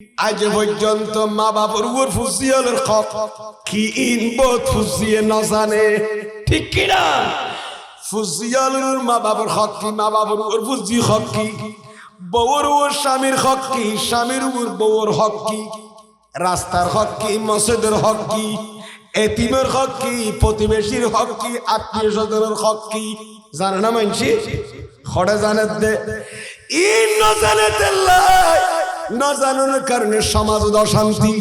আজ পর্যন্ত মা বাবার উপর ফুসিয়ালের হক কি ইনবত ফুসিয়ে না জানে, ঠিক কিনা? ফুসিয়ালের মা বাবার হক কি, মা বাবার উপর ফুসি হক কি, বউর উপর স্বামীর হক কি, স্বামীর উপর বউর হক কি, রাস্তার হক কি, মসজিদের হক কি, এতিমের হক কি, প্রতিবেশীর হক কি, আত্মীয় স্বজনের হক কি, জানে না মানছি? হরে জানে দে ই না জানে তেল্লাই না জানানোর কারণে সমাজ অশান্তি,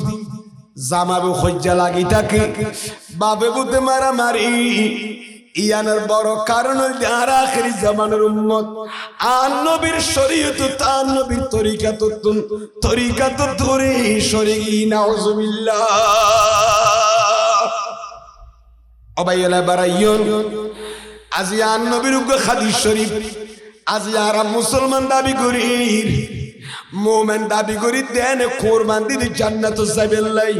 জামাবু খজ্জা লাগি থাকে, বাবে বুতে মারামারি। ইয়ানের বড় কারণ আর আখিরি জামানের উম্মত আর নবীর শরীয়ত তার নবীর তরিকাত ধরে শরীগি নাউজুবিল্লাহ। অবাইলা বারাইয়ন আজি আর নবীর হাদিস শরীফ, আজি আর মুসলমান দাবি করি, মোমেন দাবি করি দেন কোরবান দিদি জান্নাত যাবেলাই,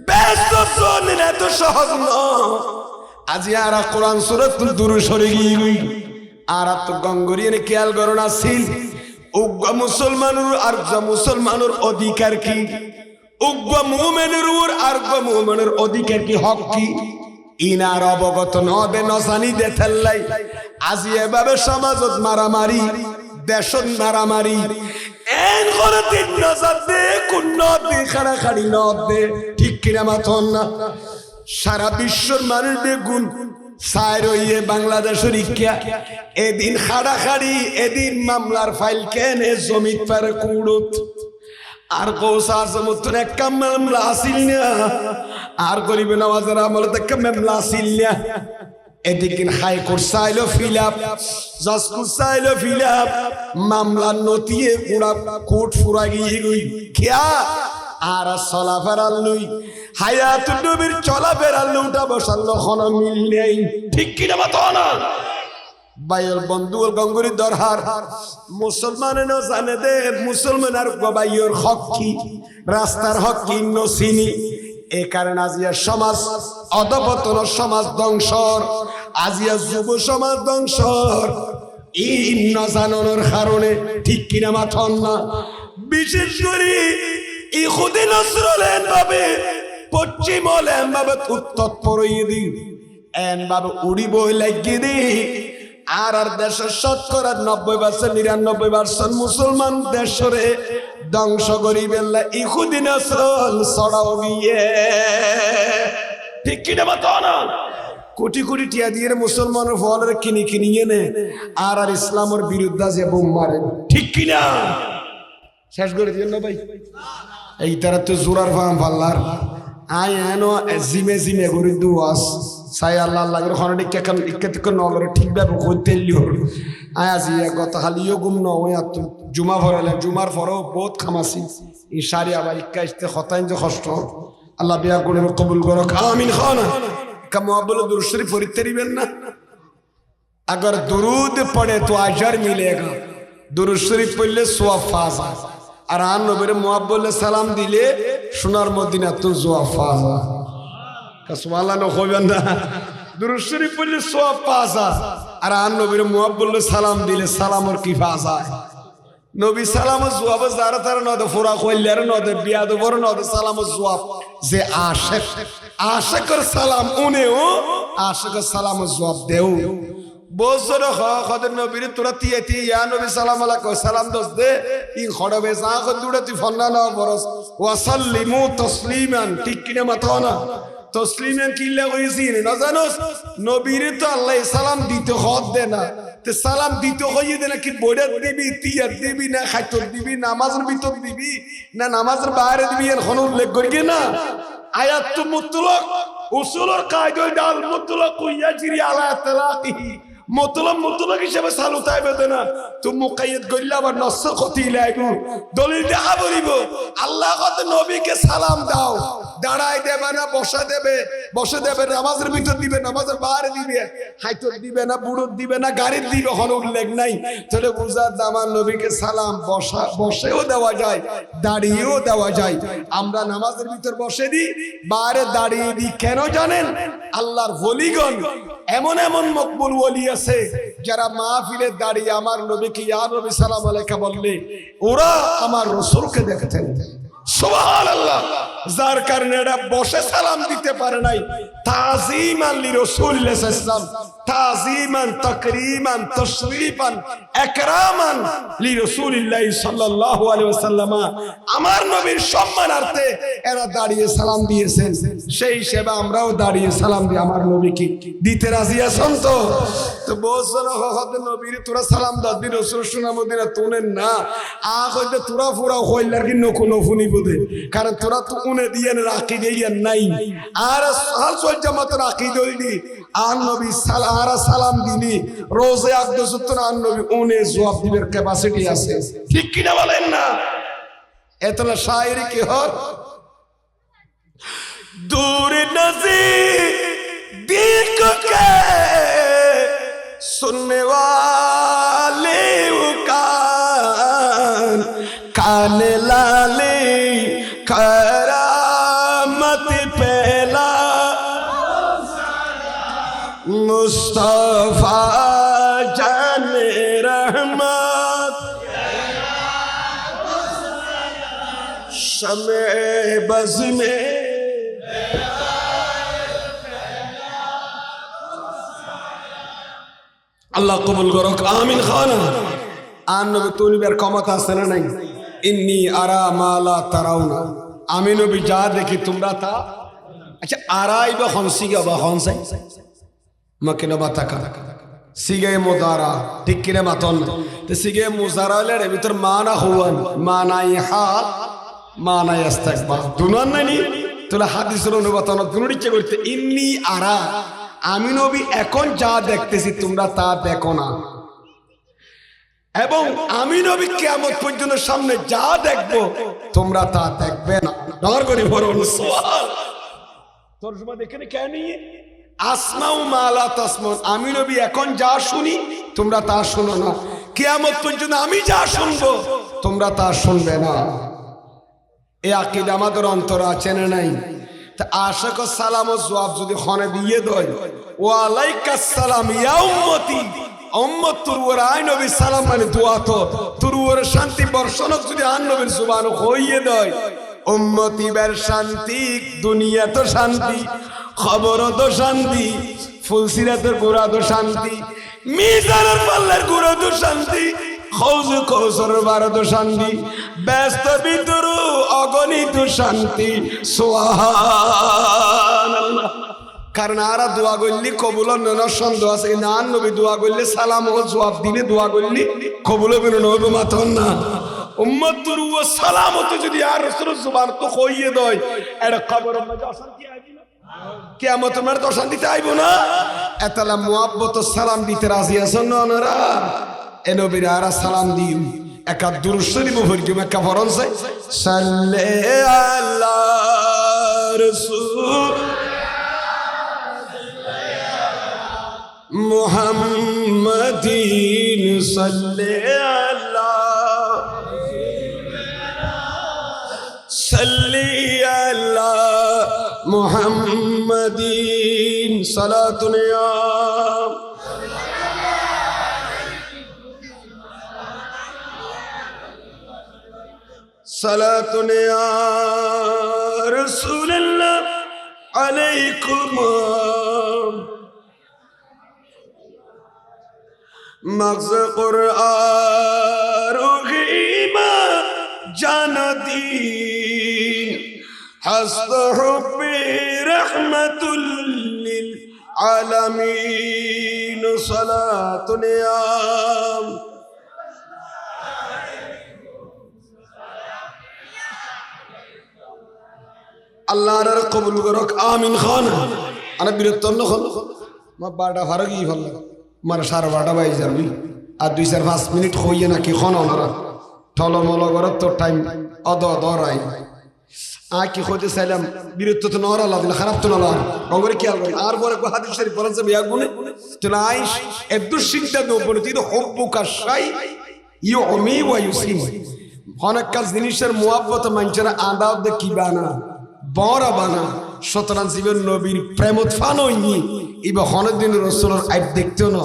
ব্যস্ত জনের এত সহজ ন। আজি আর কোরআন সূরাতুল দুরুদ শরীফ আর তো গঙ্গরিয়ে খেয়াল করো না ছিল উগ্র মুসলমানের আর মুসলমানের অধিকার কি, উগ্র মুমিনের আর মুমিনের অধিকার কি, হক কি, ইনার অবগত নবে নসানি দে থেল্লাই। আজি এভাবে সমাজত মারামারি, দেশত মারামারি, এন করে তিন নজর দে কোন নদে খাড়াখাড়ি নদ দে, ঠিক কিনা মাথন না? সারা বিশ্বর মানুষ বেগুন সাইর হইয়ে বাংলাদেশের ইচ্ছা এদিন খাড়াখাড়ি, এদিন মামলার ফাইল কেনে জমিত পারে কুড়ুত আর কৌশা সমুদ্র একটা মামলা আসিল না, আর গরিব নওয়াজের আমলে একটা মামলা আসিল না। এদিকে হাইকোর্ট চাইলো ফিল আপ, জজ কোর্ট চাইলো ফিল আপ, মামলা নতিয়ে পুরা কোর্ট ফুরা গিয়ে গই খেয়া আর চলাফেরার লই হায়াত নবীর চলাফেরার লউটা বসার লক্ষণ মিল নেই, ঠিক কিনা মাতো না? বাইর বন্ধু গঙ্গুরি দরহার মুসলমানে ন জানে দে মুসলমান আর গবাইয়ের হক কি, রাস্তার হক কি নসিনি। এ কারণে আজিয়া সমাজ অধপতন, সমাজ ধ্বংসর, আজিয়া যুব সমাজ ধ্বংসর এই না জানানোর কারণে, ঠিক কিনা মাথন না? বিশেষ করে ইহুদি নসরলেন ভাবে পশ্চিম হলেন ভাবে উত্তর পড়িয়ে দি এন ভাবে উড়ি বই লাগিয়ে দি আর দেশের 90% 99% মুসলমান দেশরে ধ্বংস করি বেলা ইহুদি নসরল ছড়াও গিয়ে, ঠিক কিনা মাতো না? কোটি কোটি টিয়া দিয়ে মুসলমানের ফলের কিনি এনে আর ইসলামের বিরুদ্ধে যে বোম মারে, ঠিক কিনা? শেষ করে দিও না ভাই, এই তারা তো জোরার ফাম পাল্লার আই এনো জিমে জিমে করে দুয়াস সাই আল্লাহ আল্লাহ করে খনডি কেন ইক্কেতকে নগরে ঠিকভাবে কইতে লিও আই আজি গত হালিও গুম ন ওই আত জুমা ভরালে জুমার পরও বহুত খামাসি ইশারি আবার 21 তে খতাইন যে কষ্ট আল্লাহ বিয়া করে কবুল করো, আমিন খানা কা মুআব্বল দুরূদ শরীফ পড়তে দিবেন না? अगर दुरूद पढ़े तो अजर मिलेगा, दुरूद शरीफ पढ़ले सवाब फाजा, আর আন নবীর মুআব্বলে সালাম দিলে সোনার মদিনা তো জোয়া ফাজা, সুবহানাল্লাহ কইবেন না? দুরূদ শরীফ পড়লে সওয়াব ফাজা আর আন নবীর মুআব্বলে সালাম দিলে সালামর কি ফাজা। নবী সালামের জবাব যারা তারা নদে ফোরা কইলার নদে বিয়াদ বড় নদে সালামের জবাব যে আশিক, আশিকের সালাম উনেও আশিকের সালামের জবাব দেও। বছর খদের নবীর তোরা তিয়াতি ইয়া নবী সালাম আলাইকুম সালাম দস দে ই খড়বে যা দুড়া তুই ফন্না না বরস ওয়াসাল্লিমু তাসলিমান, ঠিক কিনা মাথা না? তসলিমান কিল্লা কইছি না জানোস? নবীর তো আল্লাহ সালাম দিতে হদ দে না, তে সালাম দিতে হইয়ে দে না কি বড়া দিবি, তিয়ার দিবি না, খাইতর দিবি, নামাজের ভিতর দিবি না নামাজের বাইরে দিবি, এখন উল্লেখ করি না? আয়াত তো মুতলক উসুলের কায়দা ডাল মুতলক কইয়া জিরি আলা তালাকি মতলব হিসেবে চালু তাইবে না, তুমি মুকাইয়্যিদ কইলা আবার নস্স ক্ষতি লাইব দলিল দেখা বলিব। আল্লাহ কত নবীকে সালাম দাও, দাঁড়াই দেবে না বসে দেবে, বসে দেবে, নামাজের ভিতর দিবে, নামাজের বাইরে দিবে, হাইতর দিবে না, বুড়োর দিবে না, গাড়ির দিবে, হন উল্লেখ নাই। তাহলে বুঝার আমার নবীকে সালাম বসেও দেওয়া যায়, দাঁড়িয়েও দেওয়া যায়। আমরা নামাজের ভিতর বসে দিই, বাইরে দাঁড়িয়ে দিই, কেন জানেন? আল্লাহর ওলিগণ এমন এমন মকবুল ওলি আছে যারা মাহফিলে দাঁড়িয়ে আমার নবীকে ইয়া নবী সালাম আলাইকা বললে ওরা আমার রাসূলকে দেখতেন। সুবহানাল্লাহ। যার কারণে এটা বসে সালাম দিতে পারে নাই, তাজিমান লিরাসূলিল্লাহ সাল্লাল্লাহু আলাইহি ওয়াসাল্লাম, তাজিমান তাকরিমান তাশরীফান ইকরামান লিরাসূলিল্লাহ সাল্লাল্লাহু আলাইহি ওয়াসাল্লাম। আমার নবীর সম্মানার্থে এরা দাঁড়িয়ে সালাম দিয়েছেন, সেই হিসেবে আমরাও দাঁড়িয়ে সালাম দিই আমার নবীকে। দিতে রাজি আছেন তো? তো বলছেন হদ নবীর তোরা সালাম দাদি রাসূল সুন্নাহ মদিনা তুনেন না আ কইতে তোরা পুরা হইলার কি নকু নফুনি বুদে, কারণ তোরা তো উনে দিয়ে রাখি দিয়ে নাই আর সাল সল জামাত রাখি দইলি আর নবী সালাম দিলি রোজে আকদস তো আর নবী উনে জবাব দিবের ক্যাপাসিটি আছে, ঠিক কি না বলেন না? এতলা শায়রি কি হয় दूर नज़दीक के सुनने वाले कान लाले करामत पहला मुस्तफा जान रहमत शमे बज़ में আল্লাহ কবুল করুক, আমিন খানা। আর নবী তুলবের ক্ষমতা আছে না নাই? ইন্নী আরা মা লা তারাউনা, আমি নবী যা দেখি তোমরা তা। আচ্ছা আরাই বা হনসিগা বা হনসাই মাকিনা বাতাকা সিগে মুদারা, ঠিক কিনা মাতন? তো সিগে মুজারা এর ভিতর মানা হুয়ান, মানাই হাল, মানাই ইস্তিকবাল দুনান নানি। তোলা হাদিসের অনুবাদ দুনুর ইচ্ছে করতে ইন্নী আরা, আমি নবী এখন যা দেখতেছি তোমরা তা দেখো না, এবং আমি নবী কিয়ামত পর্যন্ত সামনে যা দেখবো তোমরা তা দেখবে না। ডর করি বলুন সুবহান। তরজমা দেখেন কেন আসমাউ মা লা তাসমাউন, আমি নবী এখন যা শুনি তোমরা তা শুনো না, কিয়ামত পর্যন্ত আমি যা শুনবো তোমরা তা শুনবে না। এই আকীদা আমাদের অন্তরে আছে না নাই? আশাক সালাম ও জবাব যদি খনে দিয়ে দেয় ওয়ালাইকাস সালাম ইয়া উম্মতি, উম্মত তুরুর আই নবী সালাম মানে দোয়া তো তুরুর শান্তি বর্ষণ যদি আন নবীর জুবান হইয়ে দেয় উম্মতি বের শান্তি, দুনিয়া তো শান্তি, খবর তো শান্তি, ফুলসিরাতের গোড়া তো শান্তি, মিজানের পাল্লার গোড়া তো শান্তি, খৌজ কৌসর বারদ শান্তি, ব্যস্ত ভিতরু অগণিত শান্তি। সুবহানাল্লাহ। কারণ আরা দোয়া করলি কবুল না সন্দেহ আছে, কিন্তু আর নবী দোয়া করলে সালাম ও জবাব দিলে দোয়া করলি কবুল হবে না নবী মাথন না। উম্মতুর ও সালামত যদি আর রাসূলের জবান তো কইয়ে দেয় এটা কবরের মধ্যে অশান্তি আইবে না, কিয়ামতের মাঠে অশান্তিতে আইবো না। এতলা মুহাব্বত সালাম দিতে রাজি আছেন না ওনারা? এ নবীর আরা সালাম দিই একা দুরূদ শরীফ পড়ি একা ফরনসে সাল্লে আলা রাসূল মুহাম্মাদিন সাল্লে আলা সাল্লি আলা মুহাম্মাদিন সালাতুন ইয়া সালাতুন ইয়া রাসূলুল্লাহ আলাইকুম মগজ কুরআন রহিমা জানাদিন হাসত হুব্বি রাহমাতুল লিল আলামিন সালাতুন ইয়া আল্লাহর কবুল করুক, আমিন খান। আরে বিরক্ত নখন মা 12টা ফারগি ভাল মার 12:30 বাজে যাবি আর 2-4-5 মিনিট হইয়ে নাকি খন ওনারা টলমল করে তোর টাইম অদ দরাই আ কি হইতে চাইলাম বিরক্ত তো নর আল্লাহ দিল খারাপ তো না ওরে কি আর পরে হাদিস শরীফ পড়ান যাবে এক গুণে চলে আইস একদম চিন্তা নো বলে তুই হুব্বুকা শাই ইউমি ওয়া ইউসিম অনেক কাজ জিনিসের মুহাব্বত মানুষেরা আদাব দে কি বানা বড় বানা সুতরাং জীবন নবীর প্রেমত ফান হইনি ইবা হনদিন রাসূলের আইব দেখতেও না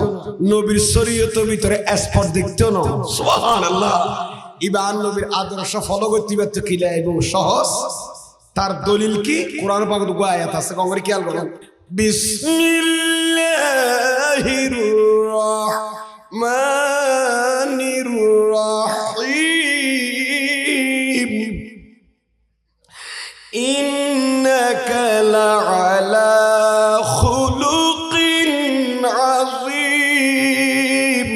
নবীর শরীয়তের ভিতরে স্পট দেখতেও না সুবহানাল্লাহ ইবান নবীর আদর্শ ফলো করতে পারতো কিলা এবং সহজ তার দলিল কি কোরআন পাকে দুটো আয়াত আছে কঙ্গরে খেয়াল করেন বিসমিল্লাহির রহমানির রহিম ইন্নাকা লাআলা খুলুকিন আযীম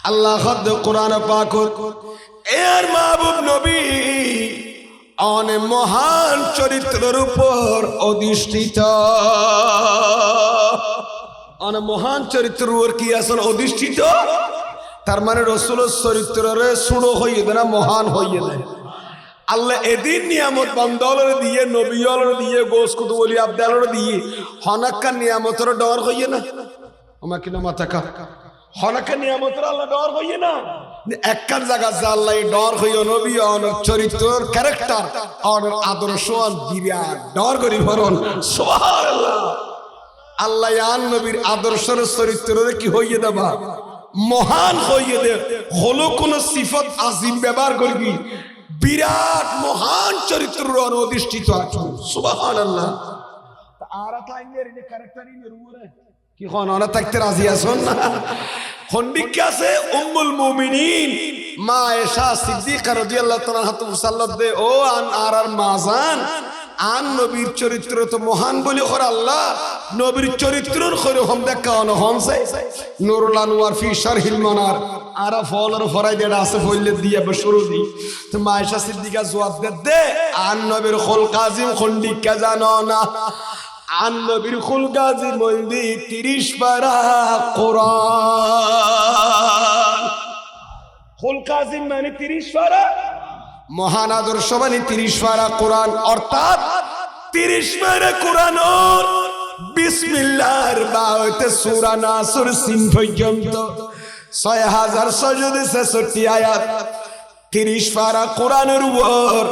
আল্লাহ খদ কোরআন পাক এর মাহবুব নবী অনেক মহান চরিত্রের উপর অধিষ্ঠিত অনেক মহান চরিত্রের উপর কি আছেন অধিষ্ঠিত তার মানে রাসূলের চরিত্রের সুড়ো হইয়ে দেয় না মহান হইয়ে দেয় আল্লাহ এদিন নিয়ামত বান্দাওয়ার দিয়ে নবীওয়ালার দিয়ে গোস কুতুব ওলি আবদালার দিয়ে হনাক্কা নিয়ামতের ডর হইয়ে না আমার কিনা মাথা কা হনাক্কা নিয়ামতের আল্লাহ ডর হইয়ে না একখান জায়গা যা আল্লাহ ডর হইও নবী অনেক চরিত্রের ক্যারেক্টার অনেক আদর্শ বিরাট ডর করি ভরণ সুবহানাল্লাহ আল্লাহ আন নবীর আদর্শের চরিত্রের কি হইয়ে দেবা মহান হইয়ে দে হলো কোন সিফত আজিম ব্যবহার করবি বিরাট মহান চরিত্রের অধিষ্ঠিত আছেন সুবহানাল্লাহ আরা তাইনের এই ক্যারেক্টারিনের উপরে কি কোন ওরা থাকতে রাজি আছেন না খন্ডিক আছে উম্মুল মুমিনিন মা আয়েশা সিদ্দিকা রাদিয়াল্লাহু তাআলা মুসাল্লাত দে ও আন আরার মাজান আন নবীর চরিত্র তো মহান বলি কর আল্লাহ নবীর চরিত্রের করে হম দেখা অন হনছে নুরুল আনওয়ার ফি শারহিল মানার আরা ফলর ফরাই দেড় আছে ফইলে দিয়ে শুরু দি তো মা আয়েশা সিদ্দিকা জবাব দে আন নবীর খুল কাজিম খন্ডিক কে জানো না আন নবীর খুল কাজিম বলদি 30 পারা কোরআন খুল কাজিম মানে 30 পারা মহান আদর্শ মানে 30 পারা কোরআন অর্থাৎ 30 পারা কোরআন বিসমিল্লাহর বাতে সূরা নাসর সিন পর্যন্ত 6666 আয়াত 30 পারা কোরআনের উপর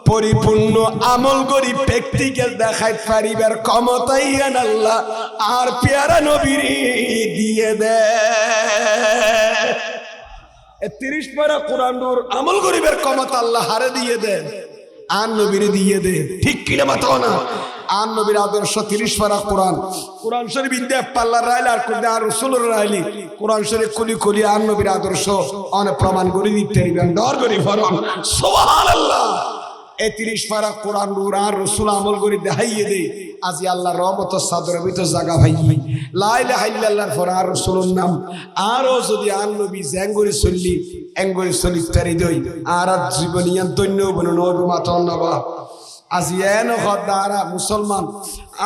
পরিপূর্ণ আমল করি প্র্যাকটিক্যাল দেখাইতে পারিবার ক্ষমতাই আল্লাহ আর পেয়ারা নবীর দিয়ে দেয় 30 পারা কোরআনের আমল করিবার ক্ষমতা আল্লাহ হারে দিয়ে দেন আর নবীর দিয়ে দে ঠিক কিনা মাতো না আর নবীর আদর্শ 30 পারা কোরআন কোরআন শরীফ ইন্দে পাল্লা রাইলা আর কোরআন আর রাসূলের রাইলি কোরআন শরীফ কুলি কুলি আর নবীর আদর্শ অনেক প্রমাণ করে দিতে দিবেন দর করি ফরমান সুবহানাল্লাহ এই 30 পারা কোরআন আর রাসূল আমল করে দেখাইয়ে দে আজি আল্লাহর রহমত সাদরের ভিতর জায়গা ভাই লা ইলাহা ইল্লাল্লাহর পর আর রাসূলের নাম আরো যদি আর নবী জেঙ্গরি চললি এঙ্গরি চলি তারি দই আর জীবনিয়া দৈন্য বনু নবী মাতা নবা আজি এন খদারা মুসলমান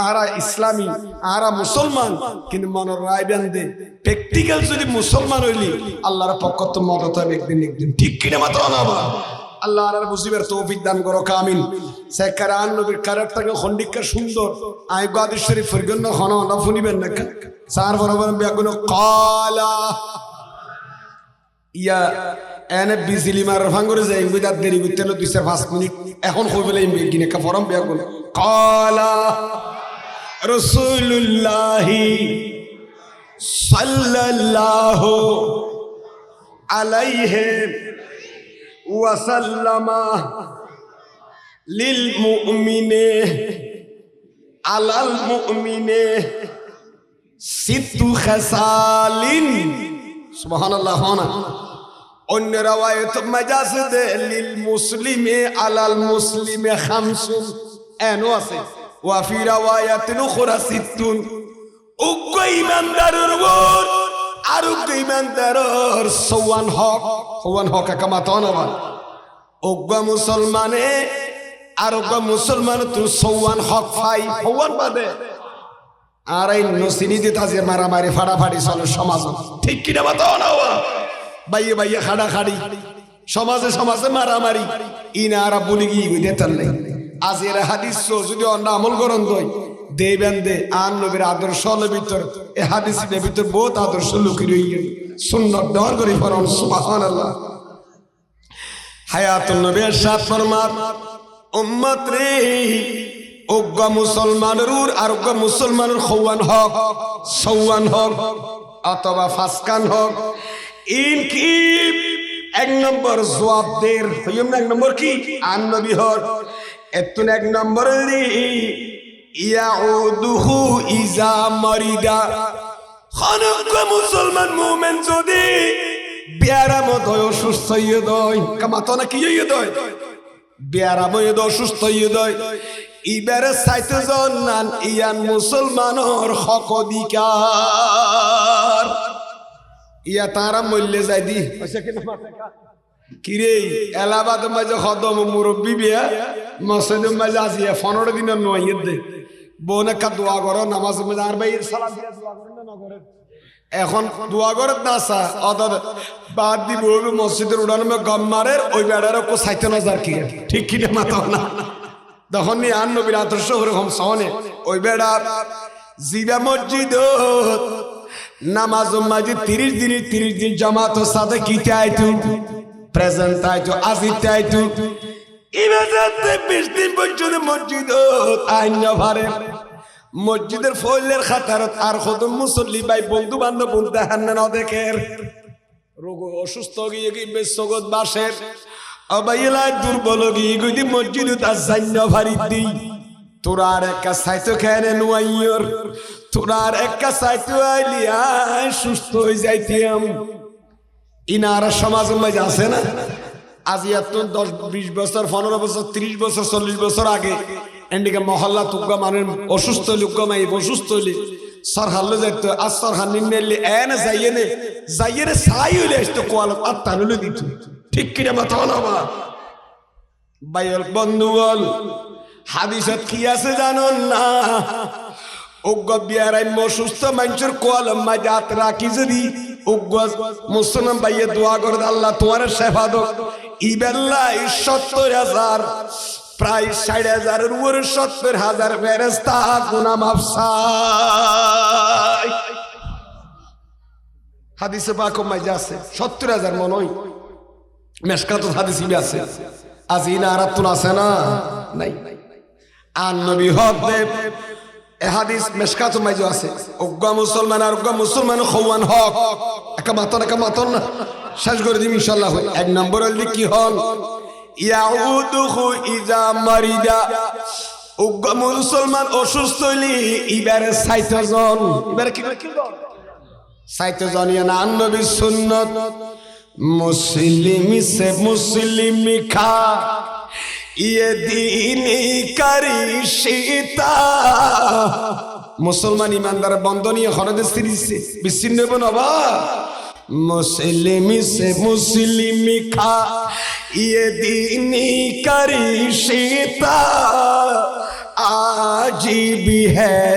আরা ইসলামী আরা মুসলমান কিন্তু মনের রায় বান্ধে প্র্যাকটিক্যাল যদি মুসলমান হইলি আল্লাহর পক্ষ তো মদত হবে একদিন ঠিক কিনা মাতা নবা আল্লাহ আর বুঝিবার তৌফিক দান করো কামিল সেকারান নবীর ক্যারেক্টারকে খন্ডিকা সুন্দর আই গাদি শরীফ ফরগন্ন হনো না ফুনিবেন না সার বরাবর বেগুন কালা ইয়া এনে বিজলি মার ভাঙ্গরে যাই বিদাত দেরি করতে 2-5 মিনিট এখন কই বলে গিনে কা ফরম বেগুন কালা রাসূলুল্লাহ সাল্লাল্লাহু আলাইহি ওয়াসাল্লামা লিল মুমিনে আলাল মুমিনে সিত্তু খাসালিন সুবহানাল্লাহ না অন্য রাওয়ায়াত মাজাজ দে লিল মুসলিমে আলাল মুসলিমে খামসুন এনো আছে ওয়া ফি রাওয়ায়াতিন উখরা সিত্তুন উগ্র ইমানদারের উপর আর উগ্র ইমানদারের সওয়ান হক কামাতন আবার উগ্র মুসলমানে আর উগ্র মুসলমান তো সওয়ান হক পাই হওয়ান বাদে আর এই নসিনি দিতে আছে মারামারি ফাড়াফাড়ি চলে সমাজ ঠিক কিনা বাতাও না বাইয়ে বাইয়ে খাড়াখাড়ি সমাজে মারামারি ইনারা বলি গিয়ে দিতে নাই আজ এর হাদিস যদি অন্য আমল করন দই দেবেন দে আর নবীর আদর্শ ভিতর এ হাদিসের ভিতর বহুত আদর্শ লুকি রইয়ে সুন্নাত দর করে ফরমান সুবহানাল্লাহ হায়াতুন নবীর সাথ ফরমান উম্মত রে অজ্ঞ মুসলমানের আর অজ্ঞ মুসলমানের সওয়ান হক অথবা ফাসকান হক ইনকি এক নম্বর জবাবদের হইম না, এক নম্বর কি আন নবী হর এতুন এক নম্বর ইয়াউদুহু ইজা মারিদা খানক মুসলমান মুমিন যদি বিয়ারাম হয় অসুস্থ হয়ে দয় কামাতো না কি হয়ে দয় বিয়ারাম হয়ে অসুস্থ হয়ে দয় ইবারে সাইতে জানান ইয়ান মুসলমানর হক অধিকার ইয়া তারা মূল্যে যাই দি কিরে এলাহাবাদ মাঝে খদম মুরব্বী বিয়া মসজিদ মাঝে আসিয়া 15 দিনের নয় দে বোন একটা দোয়া করো নামাজ মাঝে আর ভাই সালাম দিয়া দোয়া করেন না করে এখন দোয়া করে না আসা অর্থাৎ বাদ দিব মসজিদের উড়ানো গম মারে ওই বেড়ার কো সাইতে নজর কি ঠিক কিনা মাথা না তখন নি আন নবীর আদর্শ ওরকম সহনে ওই বেড়া জিবা মসজিদ নামাজ মাঝে 30 দিন জামাত সাথে কিতে আইতু প্রেজেন্ট আইতু আজিতে আইতু ইবাদতে 20 দিন পর্যন্ত মসজিদ আইন ভারে মসজিদের ফলের খাতারত আর কত মুসল্লি ভাই বন্ধু বান্ধব বলতে হান না দেখের রোগ অসুস্থ গিয়ে কি বেশগত বাসের অবাইলা দুর্বল গিয়ে গদি মসজিদ তার জান্য ভারি দি তোরা আর একটা সাইতো খেনে নুয়াইয়র তোরা আর একটা সাইতো আইলিয়া সুস্থ হয়ে যাইতিয়াম ইনারা সমাজ মাঝে আছে না আজ এত 10-20 বছর 15 বছর 30 বছর 40 বছর আগে এন্ডিকে মহল্লা তুগা মানে অসুস্থ লোক মাই অসুস্থ হইলে সরহালে যাইতো আর সরহান নিলে এনে যাইয়ে সাই হইলে আসতো কোয়াল আর তানুলে দিত ঠিক কিনা মাথা না বাইল বন্ধুগণ হাদিসত কি আছে জানুন না উগ্গ বিয়ারাই অসুস্থ মানুষের কোয়াল মাজাত রাখি যদি উগ্গ মুসলমান ভাইয়ে দোয়া করে আল্লাহ তোমার সেবা দাও ইবেল্লা 70,000 প্রায় 60,000 এর উপরে 70,000 ফেরেশতা গুনাহ মাফ চায় হাদিসে পাক মাঝে আছে 70,000 মনে হয় মেশকাত হাদিসে আছে আজিনা আরাতুন আছে না নাই আন নবী হদে এ হাদিস মেশকাত মাঝে আছে উগ্গ মুসলমান আর উগ্গ মুসলমান খওয়ান হক একা মাতন না শেষ করে দিম ইনশাআল্লাহ এক নম্বর হল কি হল ইয়াউদুহু ইজা মারিদা উগ্গ মুসলমান অসুস্থ হইলে ইবারে 60 জন ইবারে কি সাইতে জানিয়ে না নবীর সুন্নত মুসলিমি সে মুসলিমি খা ইয়ে দিনী করি সীতা মুসলমান ইমানদার বন্ধনীয় হরদে সিরিজে বিচ্ছিন্ন নবা মুসলিমি সে মুসলিমি খা ইয়ে দিনী করি সীতা आज भी है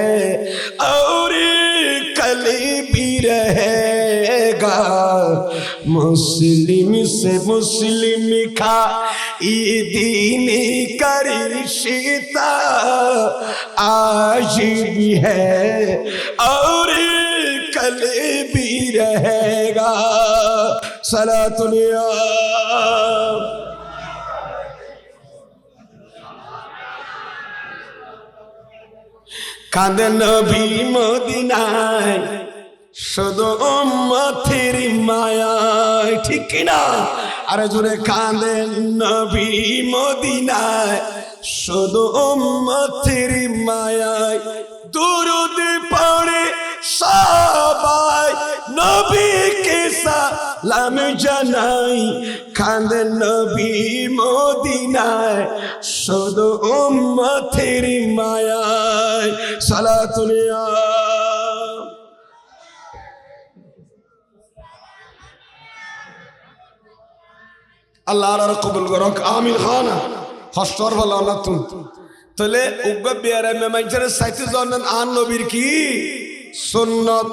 और कल भी रहेगा मुस्लिम से मुस्लिम का दीन करिश्ता आज भी है और कल भी रहेगा सलातुल्लाह কাঁদে নবী মদিনায় শুধু উম্মতের মায়ায় ঠিক কিনা আরে জোরে কাঁদে নবী মদিনায় শুধু উম্মতের মায়ায় দুরূদ পড়ে সবাই নবীকে সালাম জানাই কাঁদে নবী মদিনায় শুধু উম্মতের মায়ায় সালাতুল্লাহ আল্লাহ আর কবুল করুক আমিন খানা হস্তর ভালো আল্লাহ তুমি তাহলে উগ্র বিয়ারে মেমাইছের সাইতে জানেন আন নবীর কি সুন্নত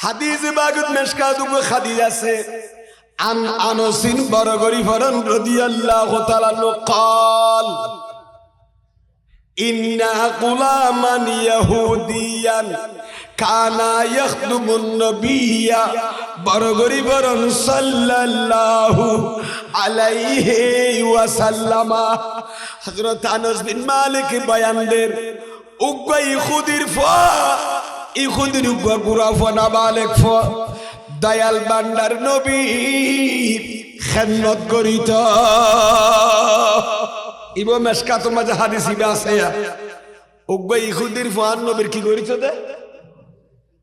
হাদিস বাগুত মেশকাত উগ্র হাদিস আছে আন আনসিন বরগরি ফরন রাদিয়াল্লাহু তাআলা قال ইন্না গুলামান ইয়াহুদিয়ান কানা ইয়াখদুমুন নবিয়্যা বরগরি ফরন সাল্লাল্লাহু আলাইহি ওয়াসাল্লাম হযরত আনাস বিন মালিক বয়ান দেন উগ্র ইহুদির ফা ইহুদির উগ্র গুরাফ নাবালেক ফা দয়াল বান্দার নবীর খেদমত করিত ইবো মেশকাতুল মাঝে হাদিস ইবে আছে উগ্র ইহুদির ফুয়ান নবীর কি করিত দে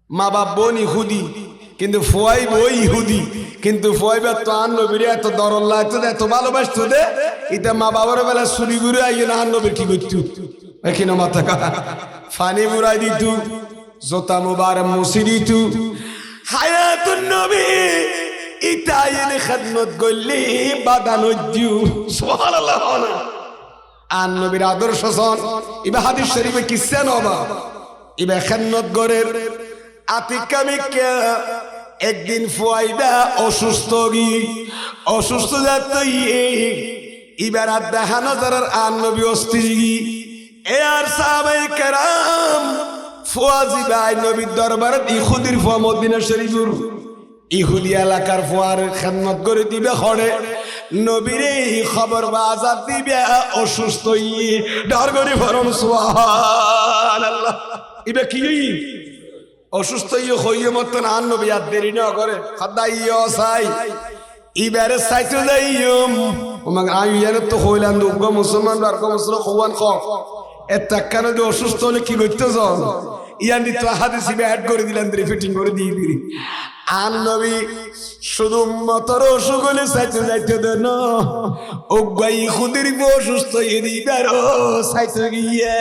মা বাপ বোন ইহুদি কিন্তু ফুয়াই বই ইহুদি কিন্তু ফুয়াইবার তো আন নবীর এত দরল লাগতো এত ভালোবাসতো দে এটা মা বাবার বেলা চুরি ঘুরে আইয়ে না আন নবীর কি করতো এখানে মাথা ফানি বুড়াই দিত জোতা মুবারক মুসি দিত হায়াতুন নবী ইতাইলে খেদমত করলি বাদান দিউ সুবহানাল্লাহ আন নবীর আদর্শ সন ইবা হাদিস শরীফে কিসসা নবা ইবা খেদমত গরের আতিকামিকে একদিন ফুয়াইদা অসুস্থ যাত ইবার দেখা নজরের আন নবী অস্তিরি এ আর সাহাবায়ে কেরাম ফুয়াজি ভাই নবীর দরবারে ইহুদির ফুয়া মদিনা শরীফুর ইহুদি এলাকার ফুয়ার খেদমত করে দিবে খড়ে নবীরে খবর বাজার দিবে অসুস্থ ডর করে ফরম সুবহানাল্লাহ ইবে কি অসুস্থ হইয়ে মতন আন নবী আর দেরি না করে খাদাইও সাই ইবারে সাইতে যাইম ওমা আইয়ার তো হইলাম দুগো মুসলমান আর কো মুসলমান খওয়ান খ এত কেন যে অসুস্থ হলে কি করতে যাও ইয়ানি তো হাদিস ইবে অ্যাড করে দিলেন রিপিটিং করে দিয়ে দিলি আন নবী শুধু মতর অসুখ হলে সাইতে যাইতে দেন ও গাই খুদির অসুস্থ ইবার সাইতে গিয়ে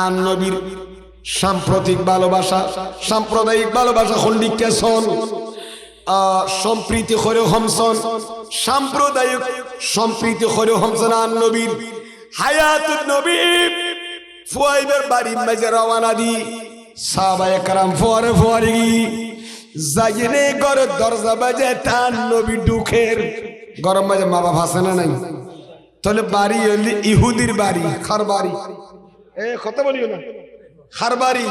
আন নবীর সাম্প্রতিক ভালোবাসা সাম্প্রদায়িক ভালোবাসা খন্ডিকা সন সম্প্রীতি করে হমসন সাম্প্রদায়িক সম্প্রীতি করে হমসন আন নবীর হায়াতুন নবী ফুয়াইবের বাড়ি মাঝে রওনা দি সাহাবায়ে কেরাম ফোয়ারে যাইনে ঘরের দরজা বাজে টান নবী ঢুকের গরম বাজে মা বাবা আছে না নাই তাহলে বাড়ি হইলে ইহুদির বাড়ি খার বাড়ি এ কথা বলিও না খার বাড়ি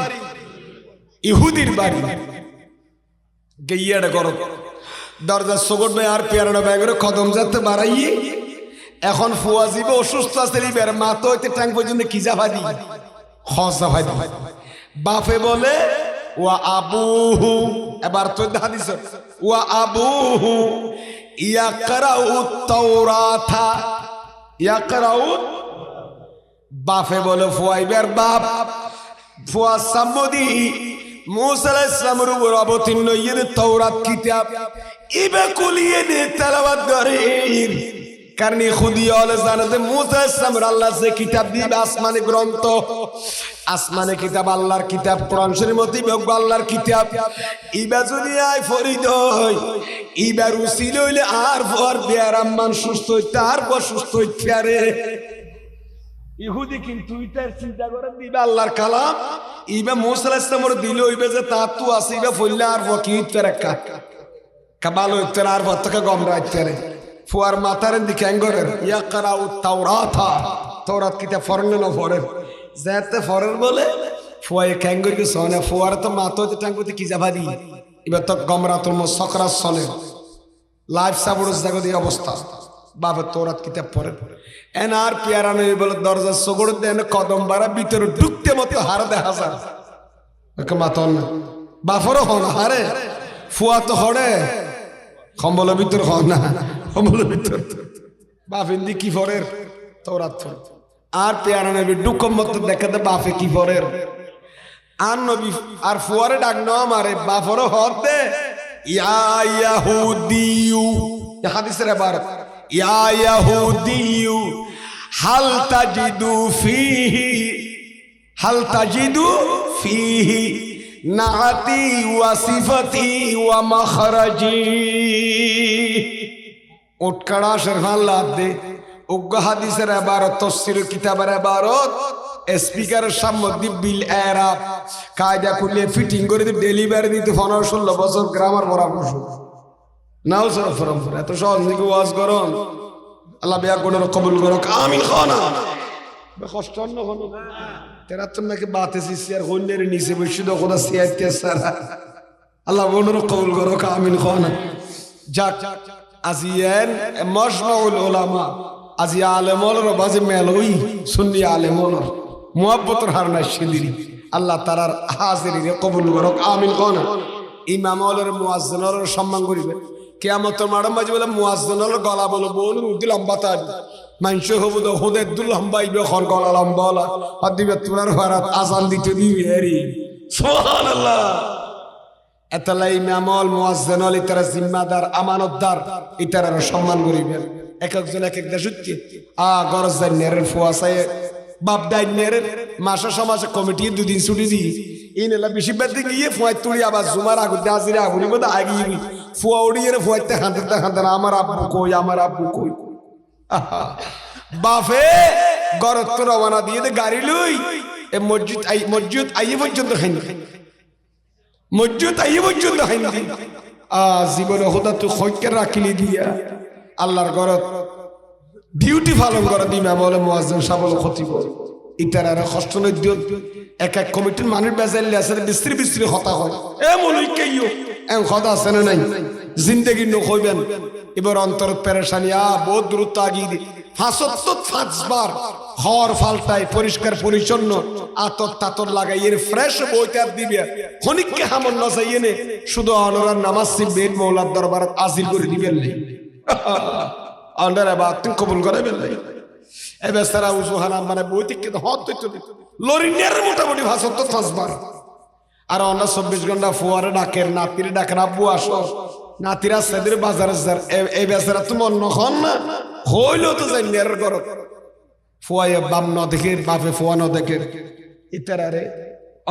ইহুদির বাড়ি গিয়াড়ে করো দরজা সগট ভাই আর পেয়ারানো ব্যাগের কদম যাতে বাড়াইয়ে এখন ফুয়াজিবে অসুস্থ আছে লিবের মা তো হইতে ট্যাঙ্ক পর্যন্ত কি জাফাদি হস জাফাদি বাপে বলে ওয়া আবুহু এবার তো হাদিস ওয়া আবুহু ইয়াকরাউ তাওরাতা ইয়াকরাউ বাপে বলে ফুয়াইবের বাপ ফুয়া সামদি মুসা আলাইহিস সালামের উপর অবতীর্ণ ইয়ে তাওরাত কিতাব ইবে কুলিয়ে নে তেলাওয়াত করে কারণ খুদি হলে জানে যে মুসা আলাইহিস সালামের আল্লাহ যে কিতাব দিবে আসমানে গ্রন্থ আসমানে কিতাব আল্লাহর কিতাব কোরআন শরীফের মধ্যে আল্লাহর কিতাব ইবা যদি আই ফরিদ হই ইবার উসিল হইলে আর ফর বেয়ারাম্মান সুস্থ হইতে আর সুস্থ হইতে আরে ইহুদি কিন্তু ইটার চিন্তা করে দিবে আল্লাহর কালাম ইবা মুসা আলাইহিস সালামের দিল হইবে যে তাতু আছে ইবা ফইলা আর কি হইতে রাখা কাবালো হইতে আর বতকে গমরা হইতে রে ফুয়ার মাতার দিকে আঙ্গরের ইয়াকরাউ তাওরাতা তাওরাত কিতাব ফরনে না ফরে যাতে ফরের বলে ফুয়ায়ে ক্যাঙ্গর কি সোনা ফুয়ার তো মাতো তে টাঙ্গুতে কি যাবাদি এবার তো গমরা তোর সকরা চলে লাইফ সাবরস জাগদি অবস্থা বাবা তাওরাত কিতাব পড়ে এন আর পিয়ারা নই বলে দরজা সগড় দেন কদম বাড়া ভিতরে ঢুকতে মতো হার দেখা যায় ওকে মাতন না বাফরও হন হারে ফুয়া তো হড়ে কম্বলের ভিতর হন না কম্বলের ভিতর বাফিন্দি কি ফরের তাওরাত পড়ে আর পেয়ারা নবী ডুকম মতো দেখাতে বাপে কি ফরের আর নবী আর ফুয়ারে ডাক না মারে বাফরও হতে ইয়া ইয়াহুদিয়ু হাদিসের ইবারত ইয়া ইয়াহুদিয়ু হাল তাজিদু ফিহি নাআতি ওয়া সিফাতি ওয়া মাখরাজি উটকাড়া শরফান লাদ দে উগ্র হাদিসের ইবারত তাফসীর কিতাবের ইবারত স্পিকারের সামনে বিল এরাব কায়দা খুলে ফিটিং করে ডেলিভারি দিতে 15-16 বছর গ্রামার পড়াবো নাও সর ফরম এত সহজ নাকি ওয়াজ করুন আল্লাহ বিয়া করে কবুল করো আমিন খানা কষ্ট ন হলো তেরা তো নাকি বাতে সিয়ার হইনের নিচে বসে তো খোদা সিয়াতে সারা আল্লাহ বলর কবুল করো আমিন খানা যাক আজিয়ান মাজমাউল উলামা আজি আলেমর বাজে মেলই সুন্নি আলেমর মুহাব্বতর হারনা শিদিরি আল্লাহ তারার হাজিরি কবুল করক আমিন কোন ইমাম হলের মুয়াজ্জিন হলের সম্মান করিবে কিয়ামতের মাঠে মাঝে বলে মুয়াজ্জিন হলের গলা বলে বল উদি লম্বা তাই মানুষ হবু তো হোদের দু লম্বাইবে খর গলা লম্বা হলা আর দিবে তোরার ভাড়াত আজান দিতে দিবি হেরি সুবহানাল্লাহ এতলা ইমাম হল মুয়াজ্জিন হল ইতারা জিম্মাদার আমানতদার ইতারা সম্মান করিবে এক একজন এক এক দেশ হচ্ছে গরজ জান্নের ফুয়াসায় বাপ ডাইনের মাসা সমাজে কমিটি দুদিন ছুটি দি ইনেলা বেশি বেদি গিয়ে ফুয়াই তুলি আবার জুমার আগুতে হাজিরে আগুনি বোধ আগিয়ে ফুয়া উড়িয়ে ফুয়াইতে খান্তে আমার আব্বু কই বাপে গরত তো রওনা দিয়ে দে গাড়ি লই এ মসজিদ আইয়ে পর্যন্ত খাইনি জীবনে হোদা তুই খৈকের রাখিলি দিয়া আল্লাহর গরত ডিউটি পালন করে দিমা বলে মুয়াজ্জিন সাবল ক্ষতি করে ইতারার কষ্ট নয় দিও এক এক কমিটির মানুষ বেজাইলে আছে বিস্ত্রি হতা হয় এ মলই কেইও এম কথা আছে না নাই জিন্দেগি নকইবেন এবার অন্তর পেরেশানি বহুত দ্রুত আগিয়ে দি ৫ বার হর ফালতায় পরিষ্কার পরিচ্ছন্ন আতর তাতর লাগাই এর ফ্রেশ বইতে দিবে খনিককে হামন না চাইয়ে শুধু অনরার নামাজ শিখবেন মৌলার দরবারে আজিল করে দিবেন আন্ডারে বা তুই কবুল করে বেলে এ বেচারা উজুহানা মানে বইতে কিন্তু হত লরিনের মোটামুটি ৫ বার আর অন্য ২৪ ঘন্টা ফুয়ারে ডাকের নাতিরে ডাকেন আব্বু আসো নাতিরা সেদের বাজারে যার এই বেচারা তো মন নখন না হইলেও তো যাই নের ঘর ফুয়ায় বাম ন দেখে বাপে ফুয়া ন দেখে ইতারে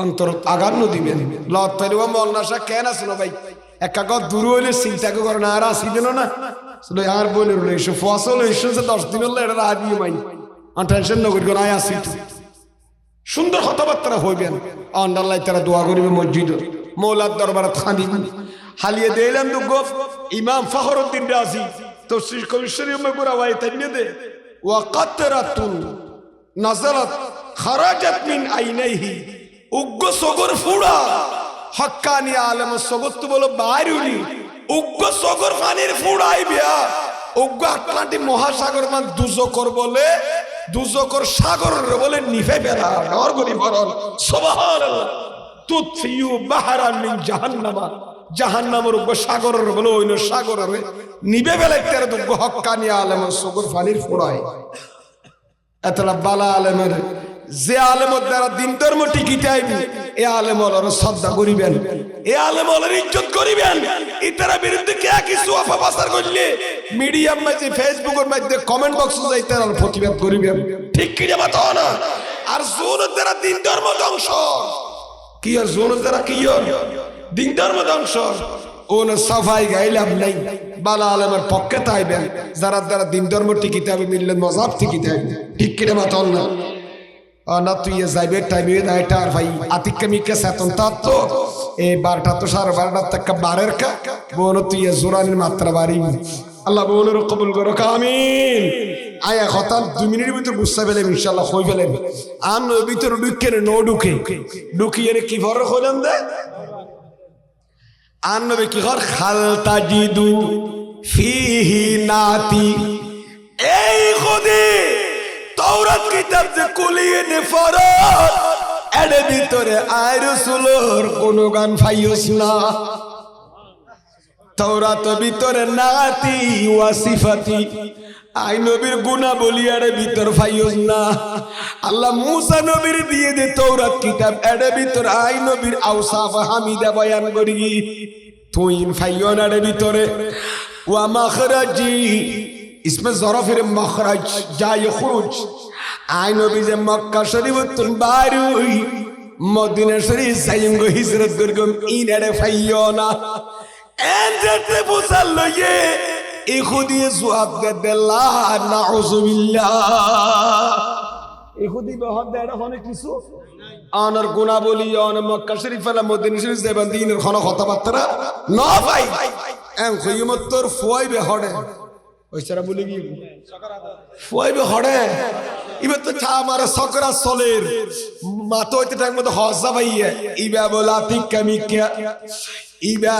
অন্তর আগার নদীবেন লত তৈরিবা মলনাশা কেন আছে না ভাই একা দূর হইলে চিন্তা করে না আর আসি দিল না আর বলে রইল ফসল এসেছে 10 দিন হলে এটা আদিও মাই টেনশন নগর করে আসি সুন্দর কথাবার্তা হইবেন আন্ডারলাই তারা দোয়া করিবে মসজিদ মৌলার দরবারে থানি হালিয়ে দিলাম তো গফ ইমাম ফখরুদ্দিন রাজি তফসির কমিশনের মেগুরা ওয়াই তাইনে দে ওয়া কাতরাতুন নাজারাত খারাজাত মিন আইনাইহি উগ্র সগর ফুড়া হক্কানি আলেম সগর তো বলো বাইরুনি উগ্র সগর পানির ফুড়াই বিয়া উগ্র আটলান্টিক মহাসাগর মান দুজকর বলে দুজকর সাগর বলে নিভে বেলা ডর করি বরল সুবহানাল্লাহ তুতফিউ বাহরান মিন জাহান্নামা জাহান্নামের উগ্র সাগর বলে ওইন সাগরের নিভে বেলা তেরে দুগ্গ হক্কানি আলেম সগর পানির ফুড়াই এতলা বালা আলেমের যে আলেমের দ্বারা দিন ধর্ম টিকিতে আইবি এ আলেমর শ্রদ্ধা করিবেন এ আলেমর ইজ্জত করিবেন ইতারা বিরুদ্ধে কে কিছু অপপ্রচার করলে মিডিয়ার মাঝে ফেসবুকের মধ্যে কমেন্ট বক্সে যাই তার প্রতিবাদ করিবেন ঠিক কি না মাথা না আর জোনের দ্বারা দিন ধর্ম ধ্বংস কি আর জোনের দ্বারা কি দিন ধর্ম ধ্বংস ওন সাফাই গাইলাম নাই বালা আলেমের পক্ষে তাইবেন যারা দ্বারা দিন ধর্ম টিকিতে হবে মিললেন মজাব টিকিতে হবে ঠিক কি না মাথা না না তুই যাইবে টাইমে এটা আর ভাই আতিক্কা মিক্কা সেতন তার তো এই 12টা তো 12:30 থেকে 12 কা বোন তুই জোরানির মাত্রা বাড়ি আল্লাহ বোনের কবুল করো আমিন আয়া কথা 2 মিনিটের ভিতর বুঝতে পেলেন ইনশাআল্লাহ হই ফেলেন আর নবীর ভিতর ঢুকে নো ঢুকিয়ে কি ফরক হলেন দে আর নবী কি ঘর খালতা জিদু ফিহি নাতি এই খোদে তাওরাত কিতাব যে কুলিয়ে নে ফরত এর ভিতরে আয় রাসূলের কোন গান ফাইয়স না তাওরাত ভিতরে নাতি ওয়া সিফাতি আই নবীর গুনাহ এর ভিতর ফাইয়স না আল্লাহ মুসা নবীর দিয়ে দে তাওরাত কিতাব এর ভিতর আই নবীর আওসাফ হামিদা বয়ান করি তুইন ফাইয়ন এর ভিতরে ওয়া মাখরাজি इसमें ज़रफ़ मखरज जाए खुरुज आय नबी जे मक्का शरीफ तुम बारुई मदीना शरीफ साइंगो हिजरत करगम इनरे फाइयोना एंजते बुसल्लो ये इखुदी जवाब दे देला नाउजुबिल्लाह इखुदी बहुत देड़ा होने किसु आनर गुना बोली आन मक्का शरीफ वाला मदीना शरीफ से बंदीन खाना खाता बत्तरा ना भाई एम खयमत तोर फुआई बे हड़े ওইছারা বলে গিয়ে ফুয়াইবে হড়ে ইবে তো ছা মারে সকরা সলের মাতো হইতে টাইম মতো হসা ভাইয়া ইবা বলা ঠিক কামিকা ইবা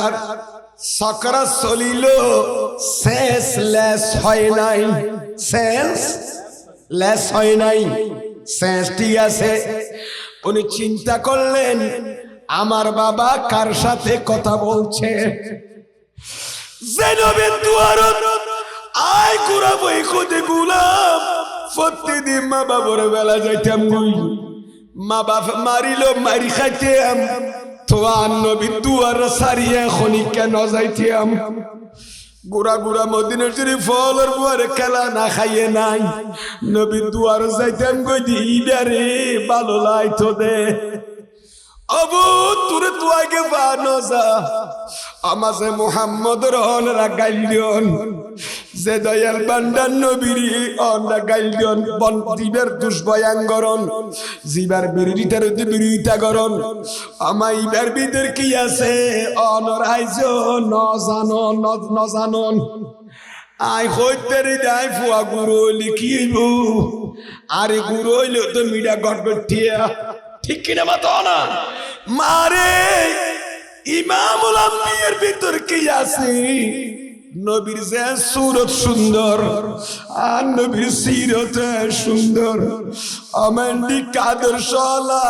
সকরা সলিল সেন্সলেস হয় নাই সেন্সলেস হয় নাই সেন্স ঠিক আছে উনি চিন্তা করলেন আমার বাবা কার সাথে কথা বলছে। জেনবের দুয়ারত আয় গুড়া বই খুদে গুলাম প্রতিদিন মা বাবার বেলা যাইতাম গুই, মা বাপ মারিল মারি খাইতাম, তো আর নবীর দুয়ার সারিয়া খনি কেন যাইতাম। গুড়া গুড়া মদিনার শরীফ ফলের বুয়ারে খেলা না খাইয়ে নাই, নবীর দুয়ার যাইতাম গই দিদারে ভালো লাইতো দে। অবু তুরে তু আগে বানো যা, আমাজে মুহাম্মদ রহনরা গাইলিয়ন, যে দয়াল বান্দার নবীরি অনরা গাইলিয়ন বন দিবের দুষ্বয়াঙ্গরণ, জিবার বিরোধিতার বিরোধিতা করন। আমাইবার বিদের কি আছে অনর আইজো ন জানন। আই হইতেরি দাই ফুয়া গুরু লিখিব, আরে গুরু হইলে তো মিডা গটগটিয়া, ঠিক কিনা মাতো না মারে। ইমামুল আম্বিয়ার ভিতর কি আছে? নবীর যে সুরত সুন্দর আর নবীর সিরত সুন্দর, আমান্ডি কাদের সলা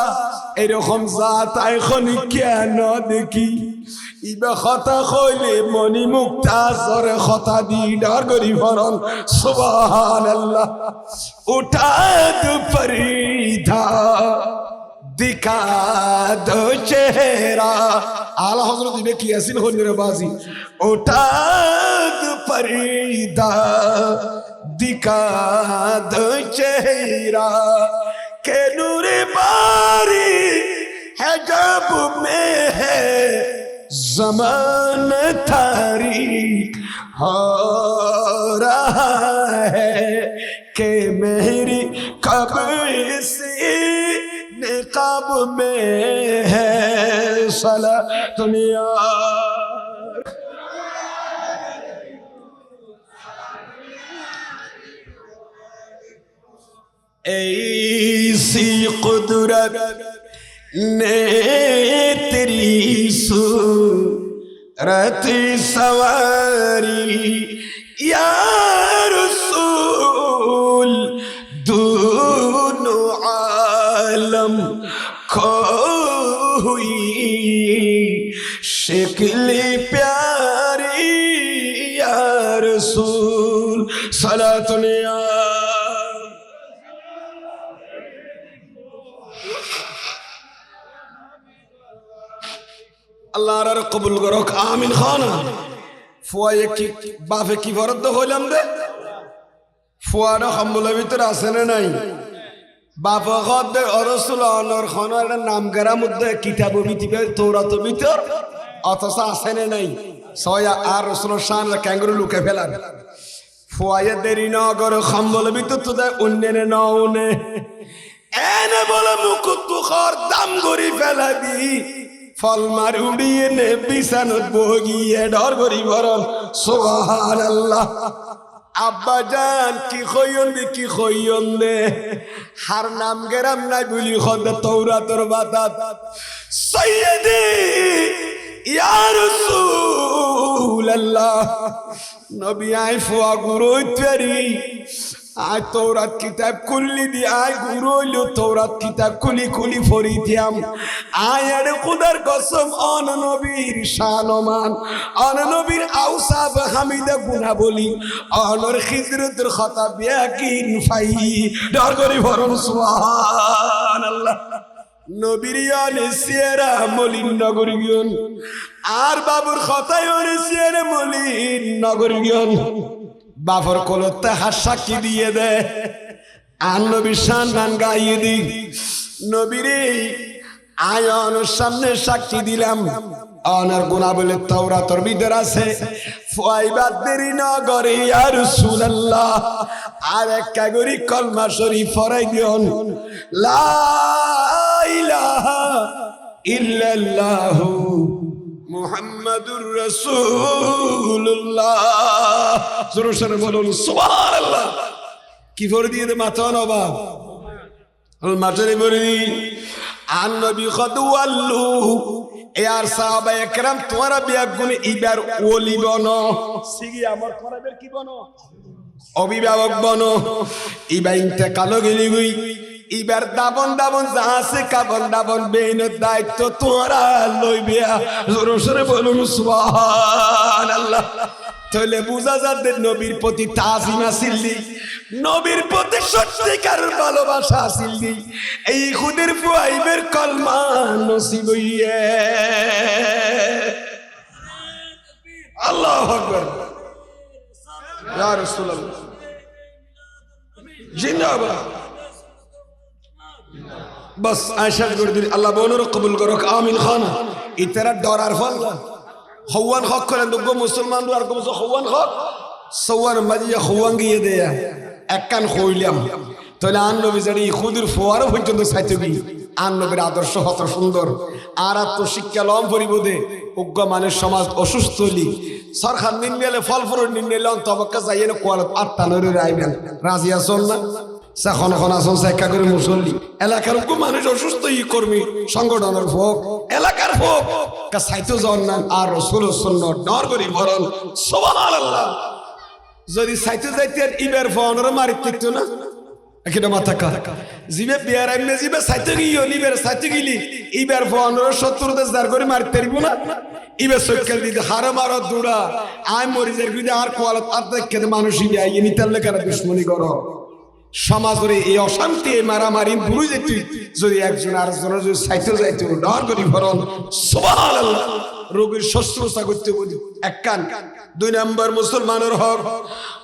এরকম জাত এখন কেন দেখি। ইবা কথা কইলে মনি মুক্তা সরে কথা দি ডর করি ফরন সুবহানাল্লাহ। উঠা দুপরিধা দিখা দো চেহারা, আলা হযরত ইবে কি আসিল হনির বাজি। উঠা দুপরিধা দিখা দো চেহারা কে নূরে বারি है जब में है ज़मान तारीक हो रहा है कि मेरी कब्र से निकाब में है सला दुनिया। ऐसी कुदरत ने तेरी सूरत सवारी या रसूल, दोनों आलम को हुई शक्ल प्यारी या रसूल सलातुनिया। আল্লাহর কবুল করক আমিন খানা। ফুয়ায়ে কি বাপে কি বরাদ্দ হইলাম দে, ফুয়াটা সম্বলের ভিতরে আছে না নাই? বাপ দে অরসুল অনর খানার নাম গেরা মধ্যে কিতাব ভিতরে তৌরাত ভিতর, অথচ আছে না নাই? সয়া আর রসুলের শান ক্যাঙ্গুরু লুকে ফেলার। ফুয়ায়ে দেরি না করে সম্বলের ভিতর তো দেয় অন্যের নৌনে এনে বলে মুকুত খর দাম গড়ি ফেলা দি, ফল মার উড়িয়ে নে বিছানত বগিয়ে ডর করি বরণ সুবহানাল্লাহ। আব্বা জান কি কইন দে কি কইন দে, হার নাম গেরাম নাই বলি খদ তৌরাতর বাতাত সাইয়্যিদি ইয়া রাসূলুল্লাহ। নবী আই ফুয়া গুরুই তেরি আই তৌরাত কিতাব খুললি দি আই গুরুইল তৌরাত কিতাব খুলি খুলি ফরি দিয়াম। আয়ার খুদার কসম অন নবীর শানমান, অন নবীর আওসাফ হামিদা গুনা বলি, অনর খিজরতের খতা বিয়াকিন ফাই ডর করি ভরণ সুবহানাল্লাহ। নবীর ইয়ানে সিয়ারা মলিন নগরী গিয়ন আর বাবুর খতায় ওরে সিয়ারা মলিন নগরী গিয়ন। বাফর কলতে হাত সাক্ষী দিয়ে দে আর নবীর শান গান গাইয়ে দি। নবীরে আয়নের সামনে সাক্ষী দিলাম, অনার গুণা বলে তাওরাতের ভিতর আছে। ফুয়াইবাদ দেরি নগরে ইয়া রাসূলুল্লাহ আর এক কাগরি কলমা শরীফ পড়াই দিন, লা ইলাহা ইল্লাল্লাহু মুহাম্মাদুর রাসূলুল্লাহ। জোরে সরে বলুন সুবহানাল্লাহ। কি করে দিয়ে দে মাথা নবা মাথারে বলি আন নবী খদওয়াল্লু ইয়ার সাহাবা একরাম তোমরা বিয়াগুন ইবার ওলি বনো সিগি আমার খরাবের কি বনো অভিভাবক বনো। ইবা ইন্তেকাল গেলি গই এবার দাবন দাবন যা আছে কাবন দাবন বেইনের দায়িত্ব তোরা লইবে জোরে জোরে বলুন সুবহানাল্লাহ তাহলে বুঝা যাবে নবীর প্রতি তাজিম আসিলনি নবীর প্রতি সত্যিকার ভালোবাসা আসিলনি এই খুদের ফুয়াইবের কলমা নসিব হইয়ে আল্লাহু আকবার ইয়া রাসূলুল্লাহ জিন্দাবাদ बस आशा कर दी अल्लाह बोलो कबूल करो आमीन खाना इतना डरार फल खवान खक करें तो गो मुसलमान द्वार को खवान खक सवार मजिया खवान की ये दे एक कान खोइलियम तो ले आन नबी जड़ी खुदर फुआर पর্যন্ত সাইতে গি आन नबीर आदर्श हत सुंदर আর তো শিক্ষা লম পরিবদে উগ্র মানের সমাজ অসুস্থ হলি সরকার নিন্নেলে ফল ফুল নিন্নেলে অন্তবক্কা যাইয়ে কোয়ালত আত্মানরে রাইবেন রাজি আছেন না এখন এখন আসন চেষ্টা করে মুসল্লি এলাকার মানুষ অসুস্থ ই কর্মী সংগঠনের ভোগ এলাকার ভোগ সাইতো জন আর রসুল সুন্নাত ডর করি বরং সুবহানাল্লাহ যদি সাইতো যাইতে ইবের ফোনরে মারি দিত না একেটা মাথা কা জিবে বিয়ার এমনি জিবে সাইতো গিয়ে নিবের সাইতো গিলি ইবের ফোনরে 70 দার করে মারতে পারবো না ইবে সৈকল দিতে হারে মারো দূরা আই মরিজের বিদে আর কোয়ালত আর দেখে মানুষই আই নিতালে কারা দুশমনি করো সমাজের এই অশান্তি মারামারি ভুলে যেত যদি একজন আরেকজনের যদি সাইকেল যাইতো ডর করি ভরণ সুবহানাল্লাহ রোগীর শুশ্রূষা করতে বলি এক কান দুই নম্বর মুসলমানের হক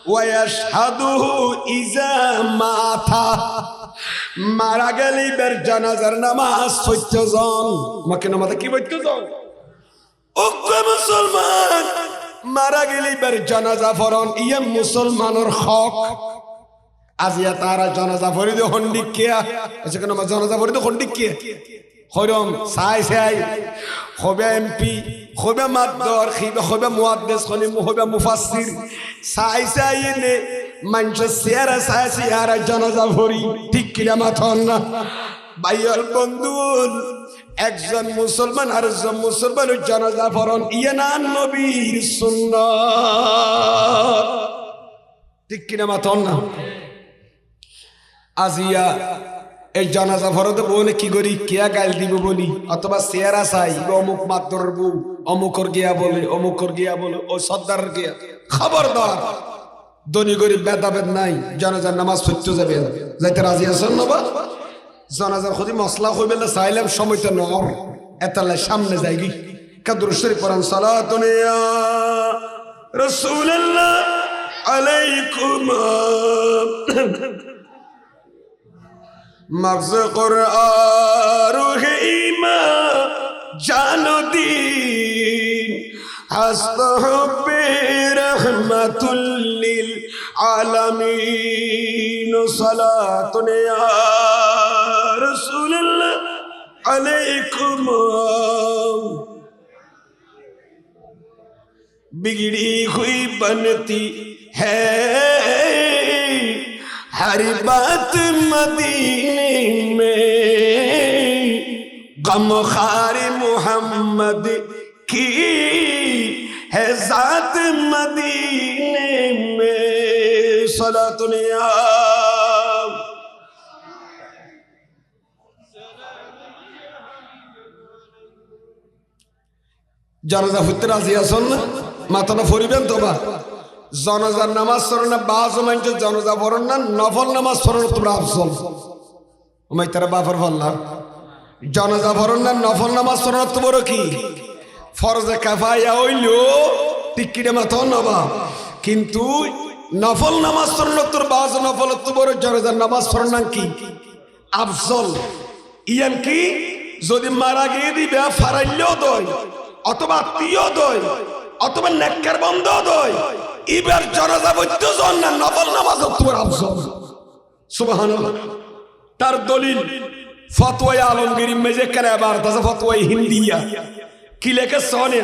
ওয়াশহাদু ইজা মাতা মারা গেলে বের জানাজার নামাজ 40 জন মাকে নামাজ কি 40 জন ও মুসলমান মারা গেলে বের জানাজা ফরন ইয়া মুসলমানের হক আজিয়া তারা জানাজা ফরিদ হন্ডিকিয়া আছে কেন জানাজা ফরিদ হন্ডিকিয়া হরম সাই সাই হবে এমপি হবে মাদর হবে মুহাদ্দিস হবে মুফাসসির সাই সাই নে মানুষ সিয়ারা সাই সিয়ারা জানাজা ফরি ঠিক কিনা মাথন না ভাইয়াল বন্ধুল একজন মুসলমান আর একজন মুসলমানের জানাজা ফরন ইয়া না নবীর সুন্নাত ঠিক কিনা মাথন না আজিয়া এই জানাজা ফরতে বলে কি করি কিয়া গাল দিব বলি অথবা চেহারা চাই অমুক মাত্র বউ অমুকর গিয়া বলে ও সর্দার গিয়া খবরদার ধনী গরিব ভেদাভেদ নাই জানাজার নামাজ পড়তে যাবে যাইতে রাজি আছেন না বা জানাজার খুদি মশলা হইবে না চাইলাম সময় তো নর এতালে সামনে যাই গি কাদর শরীফ পড়ান সালাতুন ইয়া রাসূলুল্লাহ আলাইকুম مغز قرآن روح ایمان جان و دین هست حب رحمت للعالمین صلاة یا رسول اللہ علیکم بگڑی ہوئی بنتی ہے ہر بات مدینے میں غم خار محمد کی ہے ذات مدینے میں صلاۃ یا জানাজা হতে রাজি আছেন না মাথাটা ফরিবেন তো বা জানাজার নামাজ পড়ো না বাজু মানুষ জানাজা পড়ো না নফল নামাজ পড়ো তোমরা আফজল ওমাই তারা বাফর বললাম জানাজা পড়ো না নফল নামাজ পড়ো তো বড় কি ফরজে কাফায়া হইলো টিকিটে মাথা নবা কিন্তু নফল নামাজ পড়ো তোর বাজু নফল তো বড় জানাজার নামাজ পড়ো না কি আফজল ইয়ান কি যদি মারা গিয়ে দিবে ফারাইলেও দয় অথবা আত্মীয় দয় অথবা নেককার বন্ধ দয় এবার জানাজা পড়তে যান না নফল নামাজ তোমার আফজল সুবহানাল্লাহ তার দলিল ফতোয়া আলমগীর মেজে করে আবার তাজা ফতোয়া হিন্দিয়া কি লেখে শুনে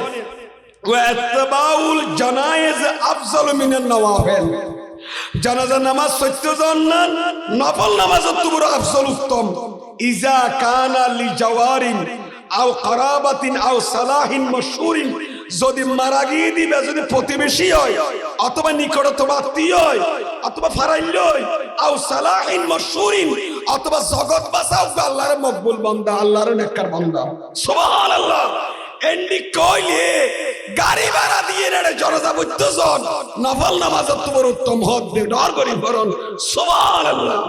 ওয়া ইতবাউল জানায়েজ আফজল মিনান নওয়াফিল জানাজা নামাজ পড়তে যান না নফল নামাজ তোমার আফজল উত্তম ইজা কানা লি জাওয়ারিন আও কারাবাতিন আও সালাহিন মাশহুরিন যদি মারা গিয়ে দিবে যদি প্রতিবেশী হয় অথবা নিকটতম আত্মীয় হয় অথবা ফারাইল হয় আও সালাহিন মাশহুরিন অথবা জগৎ বাঁচাও আল্লাহর মকবুল বান্দা, আল্লাহর নেককার বান্দা। সুবহানাল্লাহ। এন্ডি কইলে গাড়ি ভাড়া দিয়ে রে জনতা বুদ্ধজন নফল নামাজ তোমার উত্তম হক দে ডর করি করুন। সুবহানাল্লাহ।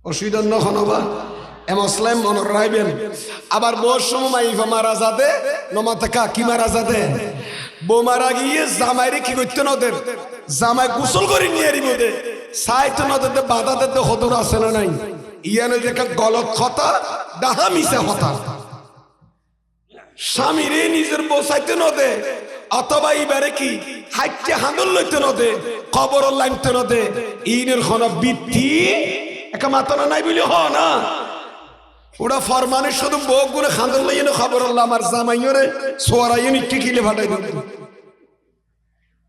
অসুবিধা ন হনবা এ মুসলিম মনে রাখবেন। আবার বহু সময় মাইফা মারা যাতে নমাতাকা কি মারা যাতে বউ মারা গিয়ে জামাইরে কি করতে নদের জামাই গোসল করে নিয়ে আরিব দে সাইতে নদের বাধা দিতে হদর আছে না নাই ইয়ানে দেখা গলত কথা ডাহা মিশা কথা স্বামীরে নিজের বসাইতে নদে অথবা এইবারে কি হাইটে হাঁদল লইতে নদে খবর লাইনতে নদে ইনের খন বৃত্তি একা মাতানা নাই বলে হ না ওরা ফরমানে শুধু বউ গুলো খাঁদল লইয়ে খবর আল্লাহ আমার জামাইরে সোয়ারাইয়ে নিকে কিলে ফাটাই দিত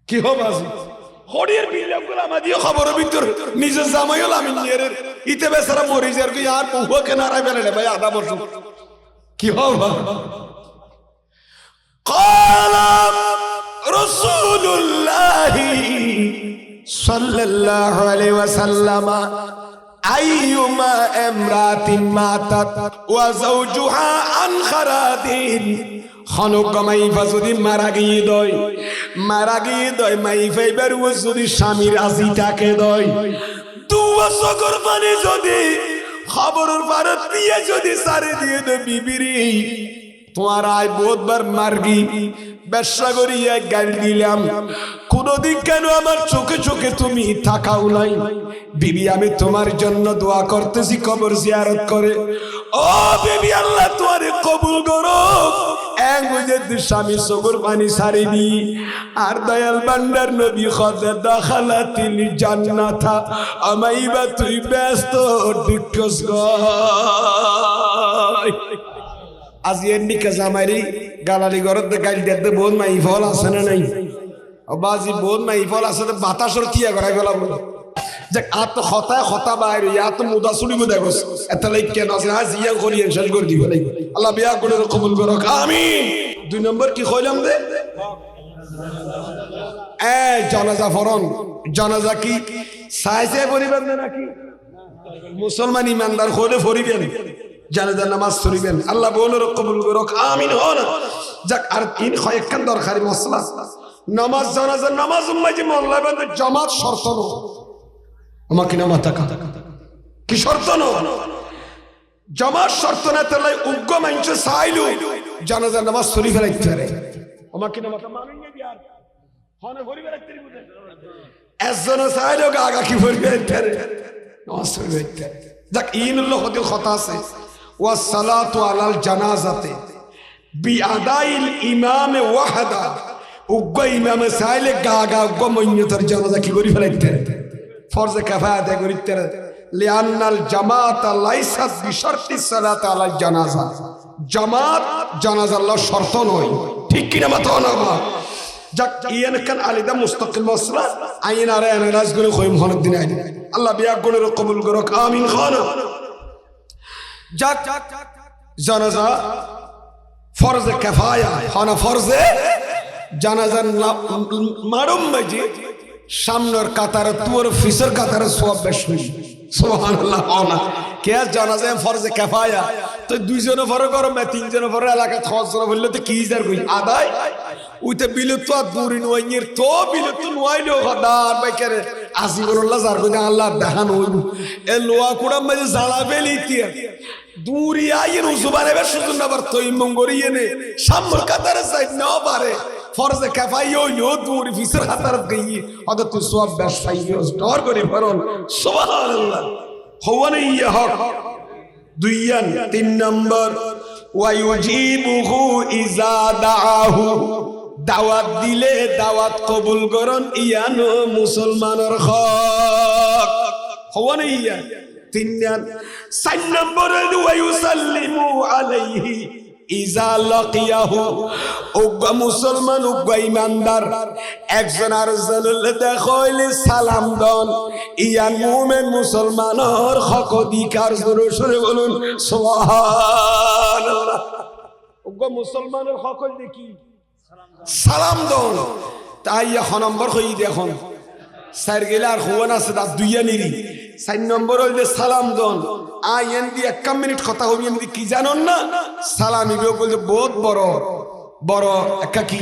কি হবে আজি হরিয়ার বিল্লাগুলো আমাদের খবরের ভিতর নিজের জামাই হল আমি নিয়ে ইতে বেচারা মরি যার কি আর বহু কেনারায় বেলে ভাই আধা বছর কি হবে قال رسول الله صلى الله عليه وسلم أيما امرأة ماتت وزوجها عن خراد خنوق মাইফা যদি মারা গিয়ে দয় মাইফা এবার ও যদি স্বামীর আজিটাকে দয় দুয়া সকর পানি যদি খবরের ভারত দিয়ে যদি সারে দিয়ে দে বিবিরি তোমার আয় বহুতবার মার্গি ব্যবসা করিয়া গাড়ি দিলাম কোনদিন কেন আমার চোখে চোখে তুমি থাকাও নাই বিবি আমি তোমার জন্য দোয়া করতেছি কবর জিয়ারত করে ও বিবি আল্লাহ তোমারে কবুল করো এক বুঝে স্বামী চোখের পানি ছাড়িনি আর দয়াল বান্দার নবী খদে দাখালাতিল জান্নাতা আমাইবা তুই ব্যস্ত ডিকস গয় আজি এন্ডিকা জামাইরি গালালি ঘরতে গাড়ি দেখতে বহুত মাই ফল আছে না নাই বাজি বহুত মাই ফল আছে বাতাসর তিয়া করাই গেলাম যে আত হতায় হতা বাইরে এত মুদা শুনি মুদা গছ এত লাইক কেন আছে আজ ইয়া করি শেষ করে দিব আল্লাহ বিয়া করে কবুল করো আমিন। দুই নম্বর কি কইলাম দে জানাজা ফরন জানাজা কি সাইজে পরিবার না নাকি মুসলমান ইমানদার হলে ফরিবেন জানাজার নামাজ পড়িবেন আল্লাহ বলের কবুল করুক আমিন হন যাক। আর তিন কয়েকখান দরকারি মশলা নামাজ জানাজার নামাজ উম্মাজি মোল্লা বান্দে জামাত শর্ত ন আমাকে নামাজ টাকা কি শর্ত ন জামাত শর্ত না তাহলে উগ্র মাইন্স চাইলো জানাজার নামাজ পড়ি ফেলাইতে পারে আমাকে নামাজ মানেন না বিয়ার হনে পড়ি ফেলাইতে বুঝে একজন চাইলো আগা কি পড়ি ফেলাইতে পারে নামাজ পড়ি ফেলাইতে যাক ইনুল্লাহ হদিল কথা আছে والصلاة على الجنازة بأداء الإمام وحده উগ্র ইমামে চাইলে গা উগ্র মন্যতার জানাজা কি করি ফেলাইতে ফরজ কিফায়া দে করিতে লিআন্নাল জামাত লাইসাত বিশর্তি সালাত আলা জানাজা জামাত জানাজার লা শর্ত নয় ঠিক কি না মাথা না যাক ইয়ান কান আলিদা মুস্তাকিল মাসলা আইন আর এনালাইজ করে কইম হন দিন আইন আল্লাহ বিয়া গুণের কবুল করুক আমিন খানা। যাক জানাজা ফরজে কিফায়া হনা ফরজে জানাজার মারুম মাজি সামনের কাতারে তোর ফিসর কাতারে সওয়াব বেশি সুবহানাল্লাহ আনা কে জানাজা ফরজে কিফায়া তো দুইজনে ফর করো মে তিনজনে ফর এলাকা খসরা বললে তো কি যার কই আদায় উইতে বিলত দূরি নইয়ের তো বিলত নইলো খদার বাইকারে আসিবুল্লাহ যার কই আল্লাহ দেখান হইব এ লোয়া কুড়া মাঝে জ্বালা ফেলিতে দূরি আইন উজুবানে বেশ সুন্দর আবার তৈ মঙ্গরিয়ে নে সামর কাতারে সাইড নাও পারে ফরজে কিফায়া ইও দূরি ফিসর কাতারে গই অদ তুই সওয়াব বেশ পাইও ডর করে ফরন সুবহানাল্লাহ হওয়ানে ইয়া হক দুইয়ান। তিন নম্বর ওয়ায়ুজিবুহু ইজা দাআহু দাওয়াত দিলে দাওয়াত কবুল করন ইয়ানো মুসলমানের হক হওয়ানে ইয়া। তিন চার নম্বর ওয়ায়ুসাল্লিমু আলাইহি ইজা লাকিয়াহু উগ্র মুসলমান উগ্র ইমানদার একজন আরেকজনের দেখলে সালাম দন ইয়ান মুমিন মুসলমানের হক অধিকার জোরে সরে বলুন সুবহানাল্লাহ। উগ্র মুসলমানের হক দেখি সালাম দন তাই এখন নম্বর কই দেখুন স্যার গেলে আর হওয়ান আছে তার দুইয়া নিরি 4 নম্বর হইলে সালাম দন আইন দি 1 মিনিট কথা হবি এমনি কি জানেন না সালাম ইবে বলতে বহুত বড় বড় একটা কি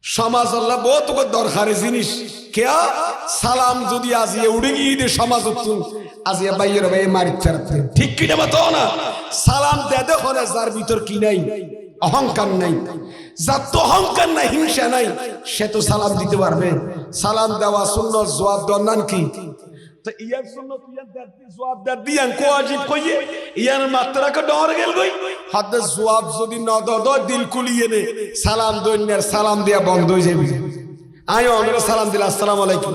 সমাজ আল্লাহ বহুত দরকারি জিনিস কে সালাম যদি আজিয়ে উড়ে গিয়ে দে সমাজ তুন আজিয়া বাইয়ের ভাই মারি ফেরতে ঠিক কি না তো না সালাম দে হলে যার ভিতর কি নাই অহংকার নাই যার তো অহংকার নাই হিংসা নাই সে তো সালাম দিতে পারবে সালাম দেওয়া সুন্নাত জবাব দেওয়ার কি তো ইয়ার সুন্নাত ইয়ার দাদি জবাব দাদিয়ান কো আজিব কইয়ে ইয়ার মাত্রা কে ডর গেল গই হাতে জবাব যদি ন দ দিল কুলিয়ে নে সালাম দইনার সালাম দিয়া বন্ধ হয়ে যাবে আয় আমরা সালাম দিলা আসসালামু আলাইকুম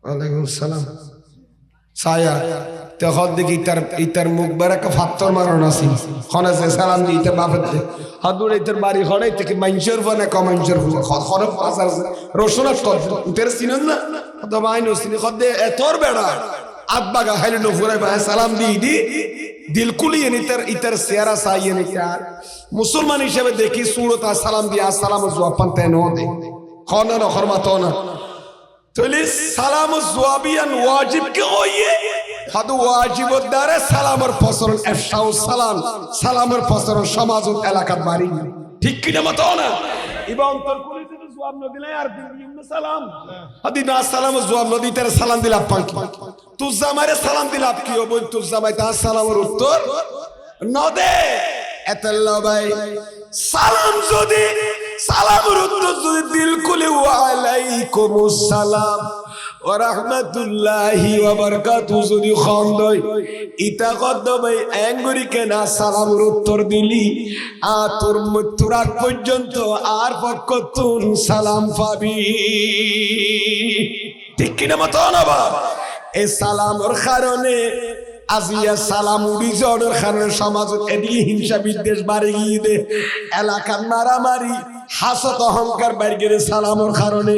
ওয়ালাইকুম সালাম ছায়া তখন দেখি ইতার মুখ বেড়াকে ফাত্তর মারণ আছে খনে সে সালাম দিয়ে ইতার বাপেতে হাদুর ইতার বাড়ি খনে থেকে মাইনসের ফোনে কমাইনসের খনে পাসার রসুনাট কর উতের চিনেন না তো মাইনো চিনি খদে এতর বেড়া আব্বাগা হাইলে নফুরাই ভাই সালাম দি দিল কুলিয়ে ইতার চেহারা চাইয়ে নিতার মুসলমান হিসেবে দেখি সুরত সালাম দিয়ে আসসালাম জবাব পান্তে নো দে খনে না খরমাতো না তলি সালাম জওয়াবিয়ান ওয়াজিব কে হইয়ে হাদু ওয়াজিবত দারে সালামের ফসরন ইফশাউ সালাম সালামের ফসরন সমাজত এলাকার বাড়ি ঠিক কি না মত না এবং তোর কোলে যদি জবাব ন দিলে আর দিন সালাম হাদি না সালাম জবাব ন দিতে সালাম দিলা পাক তু জামারে সালাম দিলা কি হবে তু জামাই তা সালামের উত্তর ন দে এতল্লা ভাই সালাম যদি সালামের উত্তর যদি দিল খুলে ওয়া আলাইকুমুস সালাম ওয়া রাহমাতুল্লাহি ওয়া বারাকাতুহু যদি খন্দই ইতা কদ ভাই এঙ্গুরি কেনা সালামের উত্তর দিলি আ তোর মৃত্যুর আগ পর্যন্ত আর পক্ষতুন সালাম পাবি ঠিক কি না মত না বাবা এই সালামের কারণে আজিয়া সালাম উড়ি যাওয়ার কারণে সমাজ এদিকে হিংসা বিদ্বেষ বাড়ে গিয়ে দে এলাকার মারামারি হাসত অহংকার বাইরে গেলে সালামের কারণে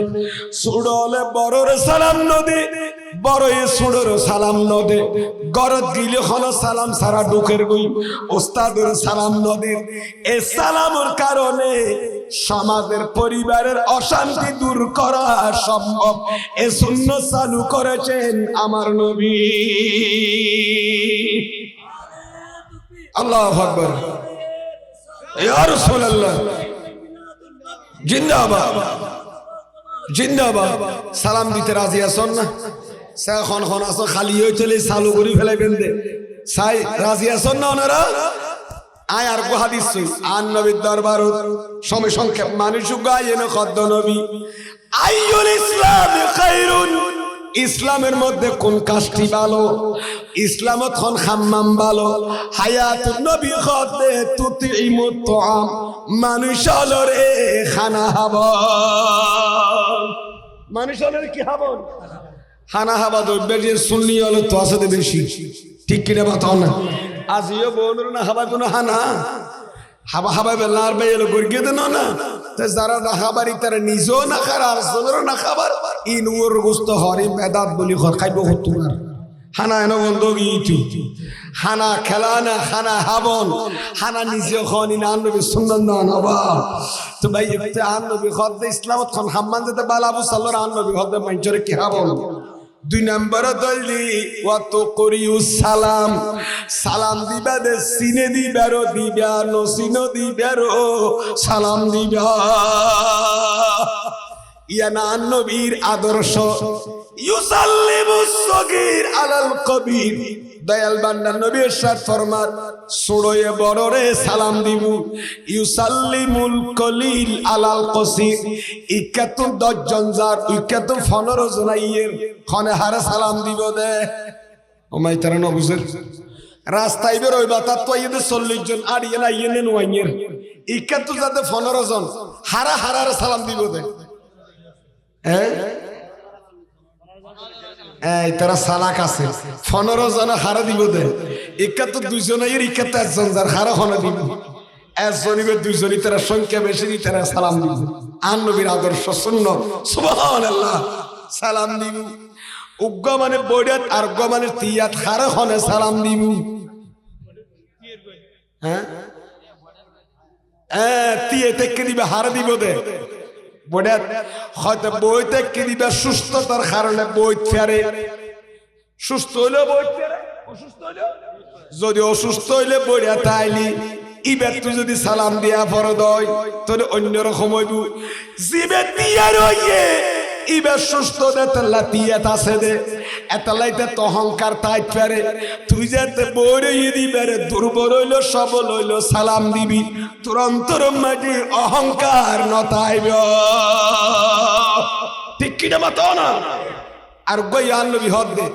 সুড়লে বড়র সালাম নদে বড় এ সুড়র সালাম নদে গরত গিলে হল সালাম সারা ডুকের গই ওস্তাদের সালাম নদে এ সালামের কারণে সমাজের পরিবারের অশান্তি দূর করা সম্ভব এ সুন্নাত চালু করেছেন আমার নবী আল্লাহু আকবার ইয়া রাসূলুল্লাহ জিন্দাবাদ জিন্দাবাদ সালাম দিতে রাজি আছেন না সাখন খন আছো খালি হইতলে চালু করি ফেলাইবেন দে সাই রাজি আছেন না ওনারা আয় আর গো হাদিস আন নবীর দরবার সময় সংক্ষেপ মানুষ গায়েন খদ্দ নবী আইয়ুল ইসলাম খায়রুন ইসলামের মধ্যে কোন কাজটি ভালো ইসলামত খন হাম্মাম ভালো হায়াতুন নবী খদ্দে তুতিমুত তুআম মানুষ হলরে খানা হাবা মানুষ হলরে কি হাবন খানা হাবা দইবে যে সুন্নি হলো তো আছে বেশি ঠিক কিনা বাতাও না আজিও বলর না হাবা কোন হানা হাবা হাবা বেলার বেল গর্গে দেন না তে যারা না খাবারই তারা নিজেও না খার আর জনর না খাবার ইনুর গোস্ত হরি বেদাত বলি খাইব তোমার হানা এনে বন্ধ গিয়েছি হানা খেলা না খানা হাবন হানা নিজে খনি না নবী সুন্নাত না নবা তো ভাই এটা আন নবী খদ্দে ইসলামত খন হাম্মান যেতে বালাবু সাল্লাল্লাহু আন নবী খদ্দে মাইজরে কি হাবন 2 নম্বর দলি ওয়াত করিউস সালাম সালাম দিবা দে সিনে দিবারো দিবা নসিনো দিবারো সালাম দিবা ইয়ানা নবীর আদর্শ ইউসাল্লিমুস সগীর আলাল কবির দয়াল বান্দা নবী ইরশাদ ফরমান ছোড়য়ে বড়রে সালাম দিবু ইউসাল্লিমুল কলিল আলাল কসির ইকাতু 10 জন যার ইকাতু 15 জন আইয়ের খনে হারে সালাম দিব দে ওমাই তারা ন বুঝের রাস্তায় বের হইবা তার তো আইয়ে 40 জন আর ইয়ে না ইয়ে নেন ওয়াইয়ের ইকাতু যাতে 15 জন হারা হারারে সালাম দিব দে এই তারা সালাক আছে 15 জন হারা দিব দে একাত 2 জন এর একাত 1 জন যার হারা হনা দিব 1 জনিবে 2 জনই তারা সংখ্যা বেশি দি তারা সালাম দিব আন নবীর আদর্শ সুন্নাত সুবহানাল্লাহ সালাম দিব উগ্গ মানে বড়িয়াত আর গ মানে তিয়াত হারা হনে সালাম দিব হ্যাঁ টিয়ে থেকে দিবে হারা দিব দে বড়িয়াত হয়তো বইতে কি দিবে সুস্থতার কারণে বই ফেরে সুস্থ হইলে বইতে অসুস্থ হইলে যদি অসুস্থ হইলে বইয়া তাইলি ইবের তুই যদি সালাম দিয়া ফরদ হয় তাহলে অন্যরকম হইব জিবে দিয়া রইয়ে ইবের সুস্থ দে তাল্লা তিয়াত আছে দে এতলাইতে তো অহংকার তাই পারে তুই যাতে বইরে দিবারে দুর্বল হইল সবল হইল সালাম দিবি তোর অন্তর মাঝে অহংকার নতাইব ঠিক কিনা মাতো না আর গয়ান নবী হদ দে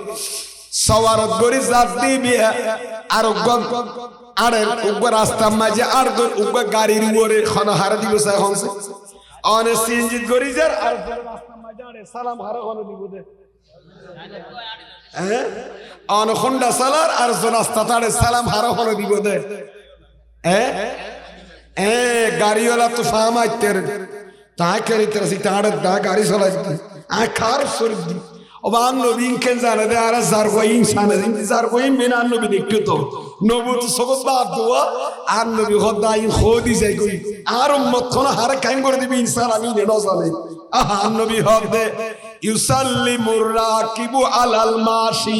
সওয়ারত গরি জাত দিবি আর আরে উগ্র রাস্তা মাঝে আর উগ্র গাড়ির উপরে খানা হারা দিব সাই হনছে অনে সিনজিত গরি যার আর রাস্তা মাঝে আরে সালাম হারা হলো দিব দে হ্যাঁ অন খন্ডা সালার আর রাস্তা তারে সালাম হারা হলো দিব দে হ্যাঁ গাড়িওয়ালা তো ফামাইতে তাই করে তেরসি তাড় দা গাড়ি চালাইতে আ খার শরীর ওবান নবীন কেন জানে দে আর জার কই ইনসান জার কই মিনান নবী দেখতো তো নবুত সগত বাদ দোয়া আর নবী খোদাই খোদি যাই কই আর উম্মত কোন হার কাইম করে দিবি ইনসান আমি নে নজালে আহা নবী হদে ইউসাল্লিমুর রাকিবু আলাল মাশি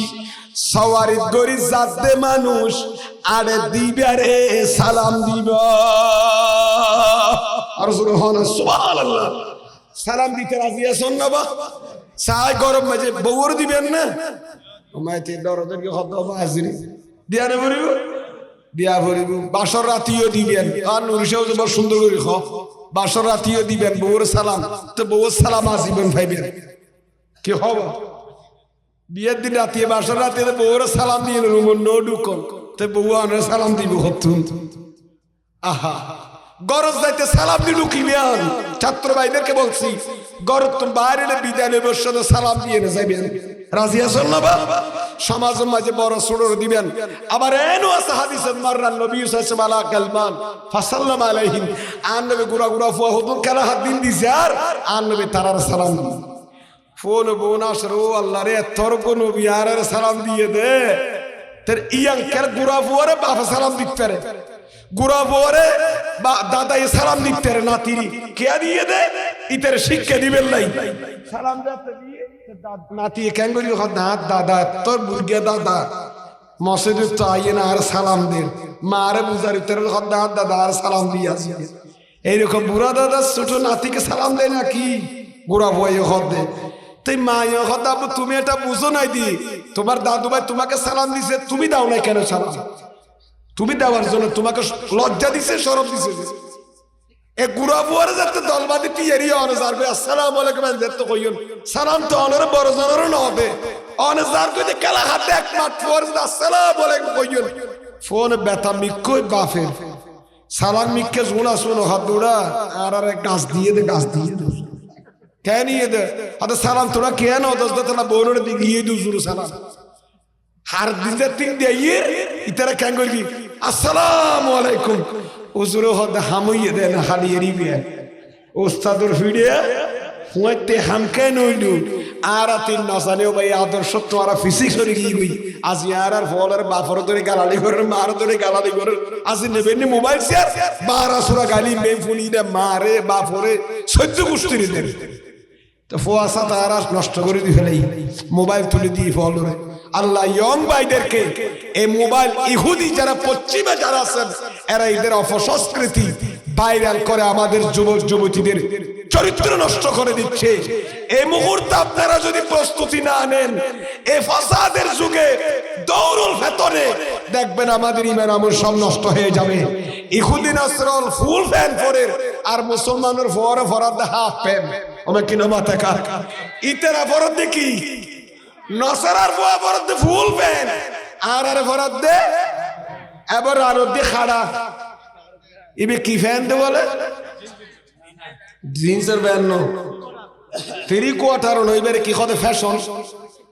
সওয়ারিত গরি জাত দে মানুষ আরে দিবে রে সালাম দিব আর সুবহানাল্লাহ সালাম দিতে রাজি আছেন না বা সাই গরম মাঝে বউর দিবেন না মাইতে দরদেরকে হদ বাজরি দিয়া না ভরিব দিয়া ভরিব বাসর রাতিও দিবেন আর নুরিশাও যে বড় সুন্দর করে খ বাসর রাতিও দিবেন বউর সালাম তো বউর সালাম আসিবেন ভাইবেন কি হবে বিয়ের দিন রাতে বাসর রাতে বউর সালাম দিয়ে রুম নো ঢুকন তো বউ আনে সালাম দিব হতুন আহা গরজ যাইতে সালাম দি ঢুকিবেন ছাত্র ভাইদেরকে বলছি গরজ তো বাইরে বিদায় নেব সাথে সালাম দিয়ে না যাইবেন রাজি আছেন না বাবা সমাজের মাঝে বড় সুড়র দিবেন আবার এনো আছে হাদিসে মাররান নবী সাল্লাল্লাহু আলাইহি কালমান ফাসাল্লাম আলাইহিম আন নবী গুরা গুরা ফুয়া হুদুর কালা হাত দিন দিছে আর আন নবী তারার সালাম ফোন বোনাস রো আল্লাহ রে তোর কোন নবী আর সালাম দিয়ে দে তোর ইয়াং কার গুরা ফুয়ারে বাবা সালাম দিতে পারে গুরা বোরে বা দাদা সালাম দিতে রে নাতিরি কে দিয়ে দে ইতের শিক্ষা দিবেন নাই সালাম দিতে দিয়ে নাতি কেন করি দাঁত দাদা তোর বুর্গে দাদা মসজিদে তো আইন আর সালাম দেন মারে বুঝার তোর দাঁত দাদা আর সালাম দিয়ে আসি এইরকম বুড়া দাদা ছোট নাতিকে সালাম দেয় নাকি গুড়া বয়ে হদ দে তুই মায়ে হদ তুমি এটা বুঝো নাই দি তোমার দাদু ভাই তোমাকে সালাম দিছে তুমি দাও না কেন সালাম তুমি দেওয়ার জন্য তোমাকে লজ্জা দিছে শরম দিছে এ গুড়া বুয়ারে যাতে দলবাদি টিয়ারি অনজারবে আসসালামু আলাইকুম যেত কইন সালাম তো অনর বড় জনর না হবে অনজার কইতে কালা হাতে এক মাত ফরজ আসসালামু আলাইকুম কইন ফোন বেতা মিকই বাফের সালাম মিককে জুনা শুনো হাত দুড়া আর গাছ দিয়ে দে কেন ইয়ে দে আদা সালাম তোরা কেন দস দতলা বোনের দিকে ইয়ে দুজুর সালাম হার দিতে তিন দিয়ে ইতারা কেন করবি আসসালামু আলাইকুম উজুরো হদ হামইয়ে দেন হালিয়ে রিবে ওস্তাদর ফিড়ে হুঁতে হামকে নইলু আর তিন নসানেও ভাই আদর্শ তো আর ফিজিক্স করে গিয়ে গই আজ ইয়ার আর ফলের বাফর ধরে গালালি করে মার ধরে গালালি করে আজ নেবেন মোবাইল শেয়ার 12 সুরা গালি মে ফোনি দে মারে বাফরে সহ্য কুস্তি দেন তো ফোয়াসা তারা নষ্ট করে দি ফেলাই মোবাইল তুলে দিয়ে ফলরে আল্লাহ ইয়ং ভাইদেরকে এই মোবাইল ইহুদি যারা পশ্চিমে যারা আছেন এরা এদের অপসংস্কৃতি ভাইরাল করে আমাদের যুবক যুবতীদের চরিত্র নষ্ট করে দিচ্ছে এই মুহূর্তে আপনারা যদি প্রস্তুতি না নেন এই ফাসাদের যুগে দৌড়ুল ভেতরে দেখবেন আমাদের ইমান আমল সব নষ্ট হয়ে যাবে ইহুদি নাসরল ফুল ফ্যান করে আর মুসলমানের ফরে ফরাদ হাফ প্যান ওমে কিনা মাথা কার ইতেরা ফরদ দেখি নসরার ফুয়া ফরদ দে ফুল প্যান আর ফরদ দে এবার আর দে খাড়া ইবে কি ফ্যান দে বলে জিন্সের প্যান নো 3/4 নইবারে কি খদে ফ্যাশন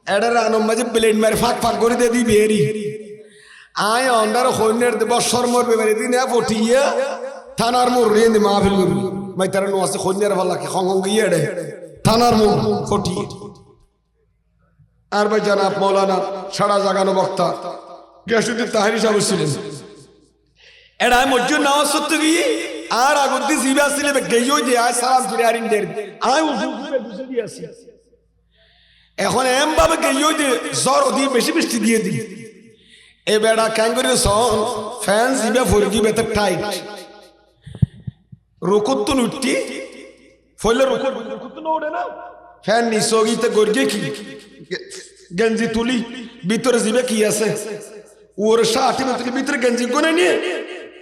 এডার আনম মাঝে ব্লেড মারে ফাক ফাক করে দে দিবি এরি আয় অন্ডার হইনের দে বছর মরবে বেরে দিন ফটিয়া থানার মোর রেন্দ মাহফিল করবি মাই তার নো আছে হইনের ভালা কি খং গিয়ে দে থানার মোর ফটি আর ভাই জানাব মাওলানা সারা জাগানো বক্তা গেসুদ্দিন তাহেরি সাহেব ছিলেন এডা মসজিদ নামাজ পড়তে গিয়ে আর আগদি জিবা ছিলে গেইও যে আয় সালাম ফিরে আরিন দের আয় উজু করে বুঝে দিয়েছি এখন এম ভাবে গেইও যে জ্বর দিয়ে বেশি বৃষ্টি দিয়ে দিই এ বেড়া ক্যাং করে সন ফ্যান জিবে ফরগি বেতে টাইট রুকুত তো উঠতি ফলে রুকুত তো ওঠে না ফ্যান নিচগিতে গর্গে কি গেঞ্জি তুলি ভিতরে জিবে কি আছে ওর শার্টি ভিতরে গেঞ্জি কোনে নিয়ে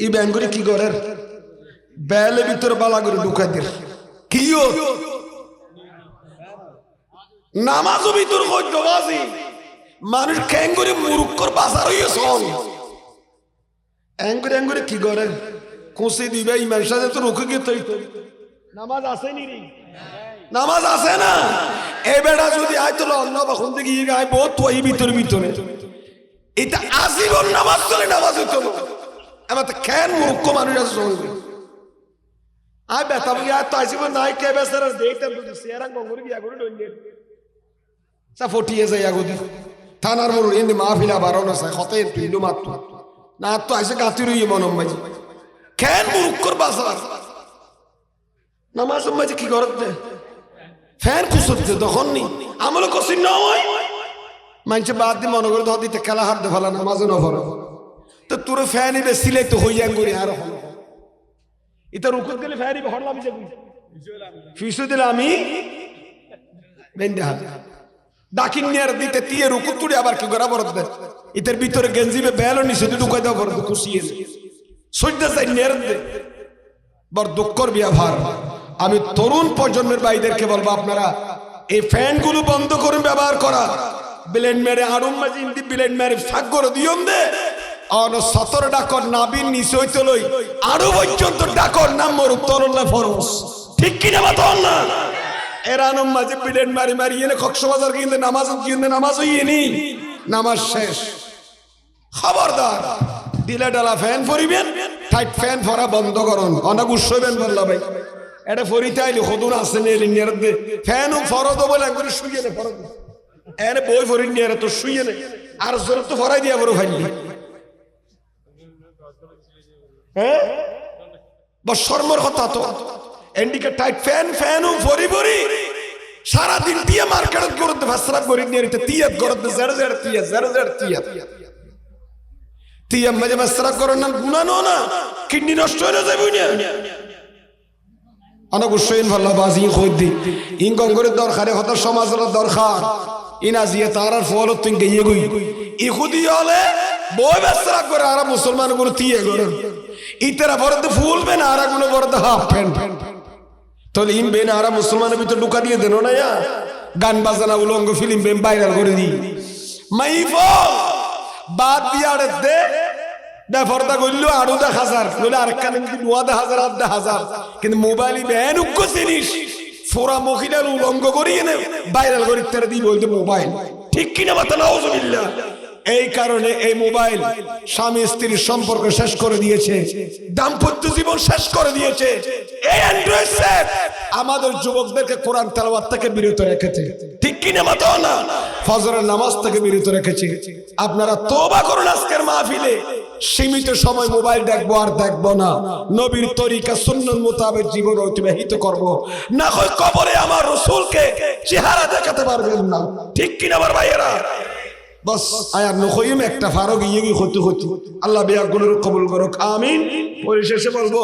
এই ব্যাঙ্গুরি কি করে বেলে ভিতরে বালা করে ঢুকাই দিয়ে কিও নামাজও ভিতর কইবাজি মানুষ ক্যাঙ্গুরি মুরুক্কর বাজার হইয়া সন অ্যাঙ্গুরি কি করে কুসি দিবে ইমাম সাহেব তো রুকে গিয়ে তৈ নামাজ আছে নি রে নামাজ আছে না এই বেটা যদি আইতো আল্লাহ বা খুন থেকে আই বহুত তোই ভিতরে এটা আজীবন নামাজ চলে নামাজ হইতো আমার তো কেন মুরুক্ক মানুষ আছে চলবে আই বেতা বলি আর তো আইসিব নাই কে বেসার দেখতাম বুঝি সেরাং গঙ্গুরি বিয়া করে ডইলে সা ফটিয়ে যায় আগদি থানার মোর ইন্দি মাহফিলা বারোনা সাই খতে তুইলো মাত্র না তো আইসে গাতি রইয়ে মনম মাঝি কেন মুরুক্কর বাজার নামাজ মাঝে কি করতে ফ্যান কুসুতে তখন নি আমল কসি নয় মানছে বাদ দি মনে করে দিতে খেলা হাত দে ফেলা নামাজও না ফেলা তো তোর ফ্যান ইবে সিলাই তো হইয়াং করি আর হলো এটা রুকুত গেলে ফ্যান ইবে হরলাম যে ফিসু দিলে আমি বেন্দে হাত ডাকিং নিয়ার দিতে তিয়ে রুকুত তুড়ি আবার কি করা বরদ দে ইতার ভিতরে গেঞ্জিবে বেলও নিচে ঢুকাই দাও বরদ খুশিয়ে সজ্জা চাই নিয়ার দে বড় দুঃখর ব্যবহার আমি তরুণ প্রজন্মের ভাইদেরকে বলবো আপনারা এই ফ্যানগুলো বন্ধ করুন ব্যবহার করা ব্লেন্ড মেরে আড়ুম মাঝি ইন্দি ব্লেন্ড মেরে ফাঁক করে দিয়ম দে অন 17 ডাকর নাবিন নিচে হইতে লই আরো পর্যন্ত ডাকর নাম মরু তরুল্লা ফরস ঠিক কিনা বাতন না এরানম মাঝে ব্লেন্ড মারি মারি এনে কক্সবাজার কিনতে নামাজ হইনি নামাজ শেষ খবরদার দিলে ডালা ফ্যান ফরিবেন টাইট ফ্যান ফরা বন্ধ করুন অনেক উৎসবেন বললা ভাই এটা ফরিতে আইলে খদুন আছে নেই নিয়ার দে ফ্যানও ফরদ বলে একবার শুইয়ে নে ফরদ এর বই ফরি নিয়ার তো শুইয়ে নে আর জোরে তো ফরাই দিয়া বড় ফাইলি হ্যাঁ বর্ষমর কথা তো এন্ডিকে টাইট ফ্যানও ফরি সারা দিন দিয়ে মার্কেট করতে ফাসরাব করি নিয়ারিতে তিয়াত করতে জড় তিয়াত তিয়াম মাঝে ফাসরাব করার নাম গুনাহ না কিডনি নষ্ট হয়ে যাবে না অনেক উৎসইন ভালো বাজি খোঁজ ইন গঙ্গরে দরকারে হত সমাজের দরকার ইনা জিয়ে তার ফল তুই গিয়ে গই ইহুদি হলে বই ফাসরাব করে আর মুসলমান গুলো তিয়া করে ইতরা বরদ ফুলবে না আর গুলো বরদ হাফ প্যান্ট তাহলে ইন বেন আর মুসলমানের ভিতর ঢুকা দিয়ে দেন না গান বাজনা উলঙ্গ ফিল্ম বেম ভাইরাল করে দি মাইফো বাদ দিয়া দে বেফরদা কইলো আরো 10,000 বলে আরেকখানে কি 9,000 কিন্তু মোবাইলে বেনুক জিনিস ফোরা মহিলার উলঙ্গ করিয়ে নে ভাইরাল করে তেরে দি বলতে মোবাইল ঠিক কিনা বাতা নাউজুবিল্লাহ এই কারণে এই মোবাইল স্বামী স্ত্রীর সম্পর্ক শেষ করে দিয়েছে দাম্পত্য জীবন শেষ করে দিয়েছে এই অ্যান্ড্রয়েড সেট আমাদের যুবকদেরকে কোরআন তেলাওয়াত থেকে বিরত রেখেছে ঠিক কিনা বাতা না ফজরের নামাজ থেকে বিরত রেখেছে আপনারা তওবা করুন আজকের মাহফিলে সীমিত সময় মোবাইল দেখবো আর দেখবো না নবীর তরিকা সুন্নাত মোতাবেক জীবন অতিবাহিত করব না হয় কবরে আমার রাসূলকে চেহারা দেখাতে পারবেন না ঠিক কিনা আমার ভাইয়েরা বস আয়ার নখইম একটা ফারো গিয়ে হতে আল্লাহ বিয়া গুলোর কবুল করুক আমিন পরিশেষে বলবো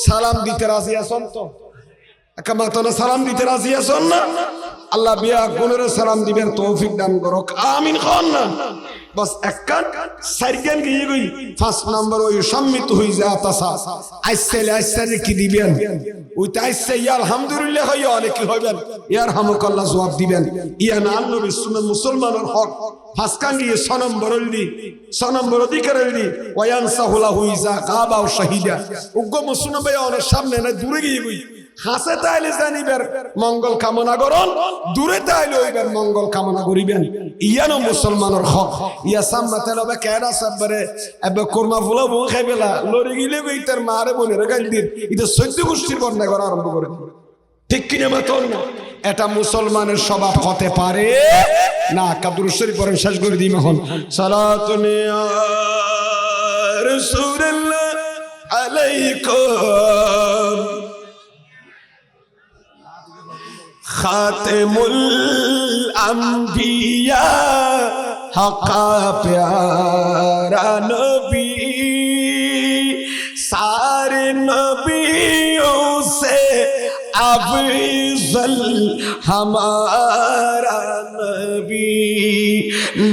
সালাম দিতে রাজি আছেন তো একামাতনা সালাম দিতে রাজি আছেন না আল্লাহ বিয়া গুলোর সালাম দিবেন তৌফিক দান করুক আমিন খান না বস একখান সাইকেল গিয়ে গই ফার্স্ট নাম্বার ওই সম্মিত হই যা তাসা আইসলে কি দিবেন ওই তাইসে ইয়া আলহামদুলিল্লাহ হইয়া অনেক কি হইবেন ইয়ার হামুকাল্লাহ জবাব দিবেন ইয়া না নবী সুন্নাত মুসলমানের হক ফাসকান গিয়ে সনম বরদি করেলি ওয়ায়ানসাহু লাহু ইজা গাবা ও শাহিদা উগ্গ মুসলমান ভাই ওর সামনে না দূরে গিয়ে গই হাসে তাইলে জানিবেন মঙ্গল কামনা করুন দূরে তাইলে ওইবার মঙ্গল কামনা করিবেন ইয়ানো মুসলমানের হক ইয়া সাম্মাতে লবে কেডা সাবরে এবে কুরমা ফুলা বউ খাইবেলা লরি গিলে কই তার মারে বলে গাল দিন এটা সহ্য গোষ্ঠীর বর্ণনা করা আরম্ভ করে ঠিক কিনা মাতন না এটা মুসলমানের স্বভাব হতে পারে না কাদরুস শরীফ পড়েন শেষ করে দিই এখন সালাতুন ইয়া রাসূলুল্লাহ আলাইকুম खातिमुल अंबिया हक़ा प्यारा नबी सारे नबियों से अफ़ज़ल हमारा नबी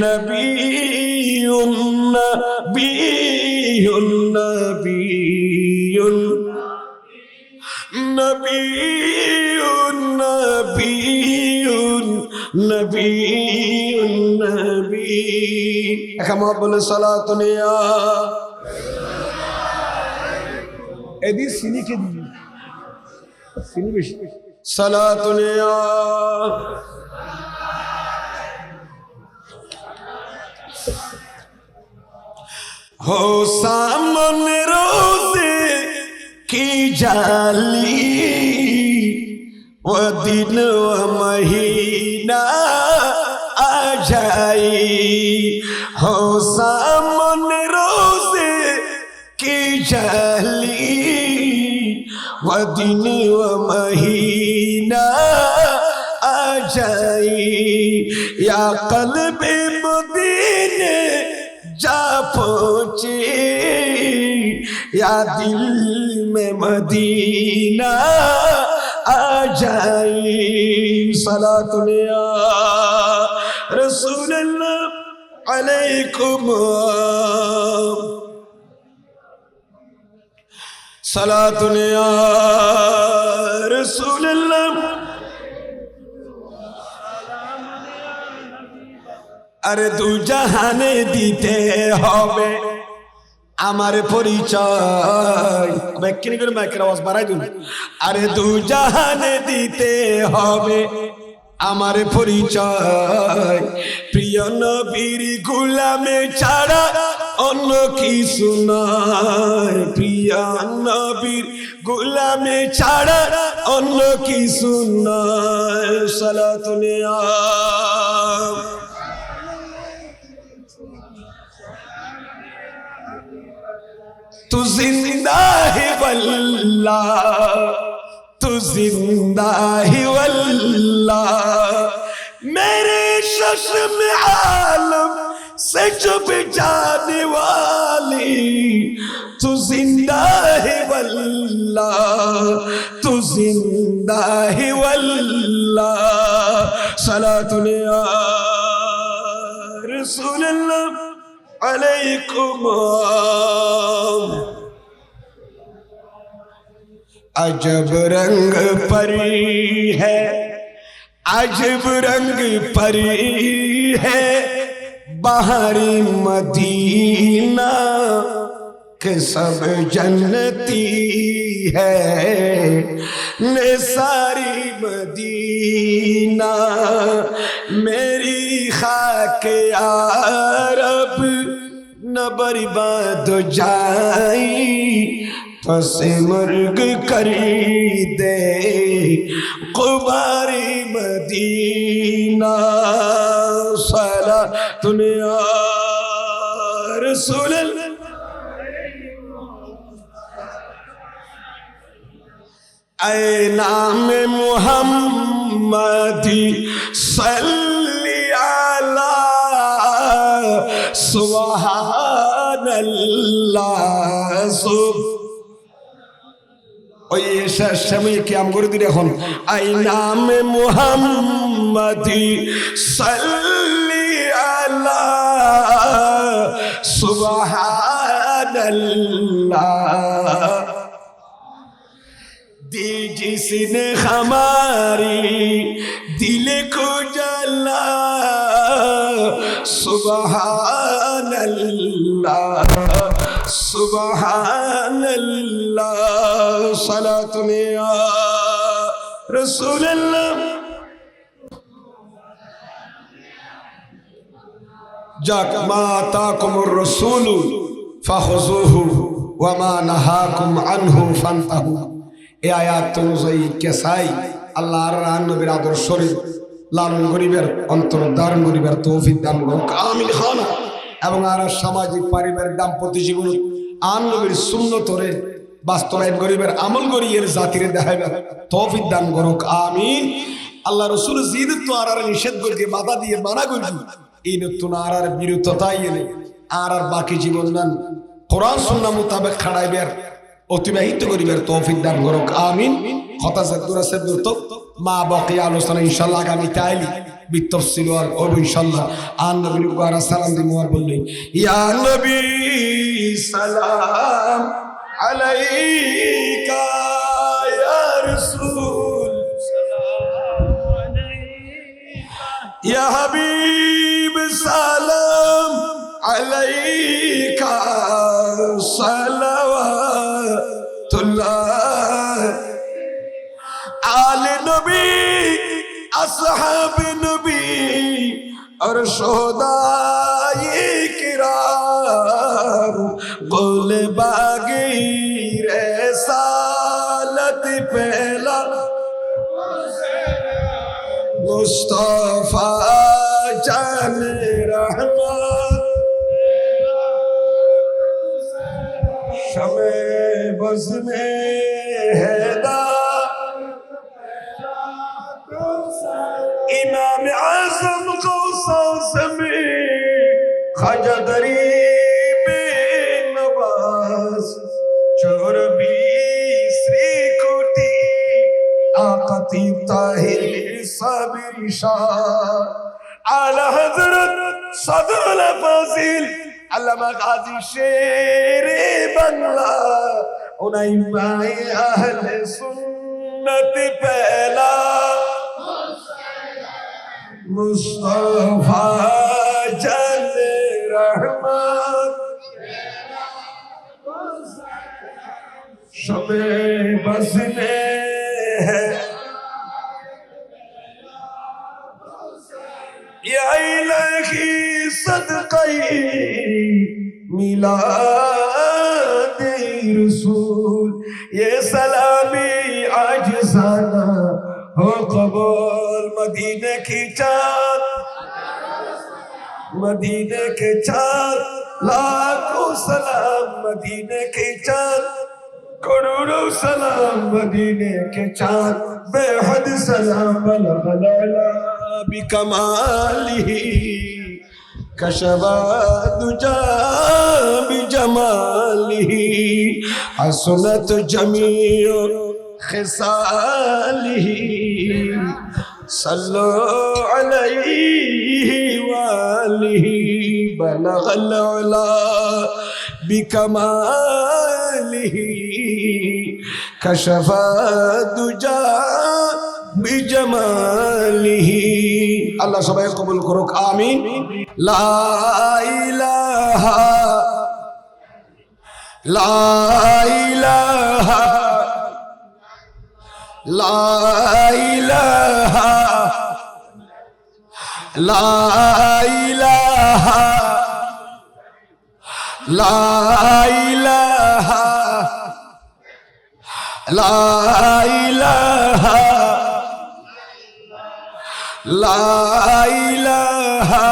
नबीयुन नबीयुन नबीयुन नबीयुन नबीयुन नबीयुन नबी এখানে বলে সালাতুন ইয়া এদি সিনি কে দিবি সিনি বেশি সালাতুন ইয়া हो सामने रोज़े की जाली वो दिन व महीना आ जाए हो सामने रोज़े की जाली वो दिन व महीना आ जाए या क़ल्बे मदीने जा पहुँचे या दिल में मदीना आ जाए सलातुन या रसूलल्लाह अलैकुम सलातुन या रसूलल्लाह अरे दू जहाने दीते होबे আমার পরিচয় ব্যাখ্যানি করে মাইকের আওয়াজ বাড়াই দিন আরে দু জাহানে দিতে হবে আমার পরিচয় প্রিয় নবীর গোলামে ছাড়া অন্য কিছু নয় প্রিয় নবীর গোলামে ছাড়া অন্য কিছু নয় সালাতুন ইয়া तू जिंदा है वल्लाह तू जिंदा है वल्लाह मेरे चश्म आलम से चुप जाने वाली तू जिंदा है वल्लाह तू जिंदा है वल्लाह सलातुन या रसूलल्लाह अलैकुम अजब रंग परी है अजब रंग परी है बाहरी मदीना के सब जन्नती है निसारी मदीना मेरी खाक अरब न बर्बाद जाई फसे मुर्ग करी दे कुबारी मदीना सलातुन या रसूल ऐ नाम मुहम्मदी सल्ली अला सुबहानल्लाह ওই সময় কি আম করে দিলে এখন আই নামে মুহাম্মাদি সাল্লি আলা সুবহানাল্লাহ दी जिसने हमारी दिल को जला सुबहानल्लाह सुबहानल्लाह सलातुन या रसूलल्लाह जाक मा ताकुमुर रसूलु फखुजुहु व मा नहाकुम अन्हु फंतहु এই আয়াত অনুযায়ী কেসাই আল্লাহর নবীর আদর্শরে লালন গরিবের অন্তর ধারণ করিবার তৌফিক দান করুক আমিন খানা এবং আর সামাজিক পারিবারিক দাম্পত্য জীবন আন নবীর সুন্নতরে বাস্তবায়ন গরিবের আমল করি এর জাতিরে দেখাইবার তৌফিক দান করুক আমিন আল্লাহ রসুল জিদত আর নিষেধ করতে বাধা দিয়ে মানা করছি এই নতুন আর বিরুদ্ধতাই এনে আর বাকি জীবন দান কোরআন সুন্নাহ মোতাবেক খাড়াইবার অতিবাহিত করিবার তৌফিক দান করুক আমিন। কথা সাদুরা সাদুর তো মা বাকি আলোচনা ইনশাআল্লাহ আগামী তাইলি বিতফসিল আর ও ইনশাআল্লাহ আন নবী কুয়ারা সালাম দিমু আর বললেন ইয়া নবী সালাম আলাইকা ইয়া রাসূল ইয়া হাবিব সালাম আলাইকা সালাওয়াতুল্লাহ आले नबी असहाब नबी और शोहदाए किराम गोले बागी रसालत पहला मुस्तफा जान रहमत शमे बज़ में हैदा इमाम आज़म गौस ख्वाजा गरीब नवाज चौरबी श्री कोटी आका तीब ताहिर साबिर शाह आला हज़रत सदुल फाजिल अल्लामा गाजी शेर बंगला उनाइमाए अहले सुन्नत पहला मुस्तफा जल रहमत शबे बज़ में है या इलाही सदक़े मिलाद रसूल ये सलामी आजिज़ाना हो कबूल मदीने की चाँद मदीने के चाँद लाखों सलाम मदीने के चाँद करोड़ों सलाम मदीने के चाँद बेहद सलाम बलगला बिकमालिही कशवा दुजा बिजमालिही हसनत जमीओ खिसालिही सल्लो अलैहि वालिही बलगल उला बिकमालिही कशफा दुजा बिजमालिही। अल्लाह सबाई कबूल करो आमीन। ला इलाहा ला इलाहा ला इलाहा ला इलाहा ला इलाहा ला इलाहा ला इलाहा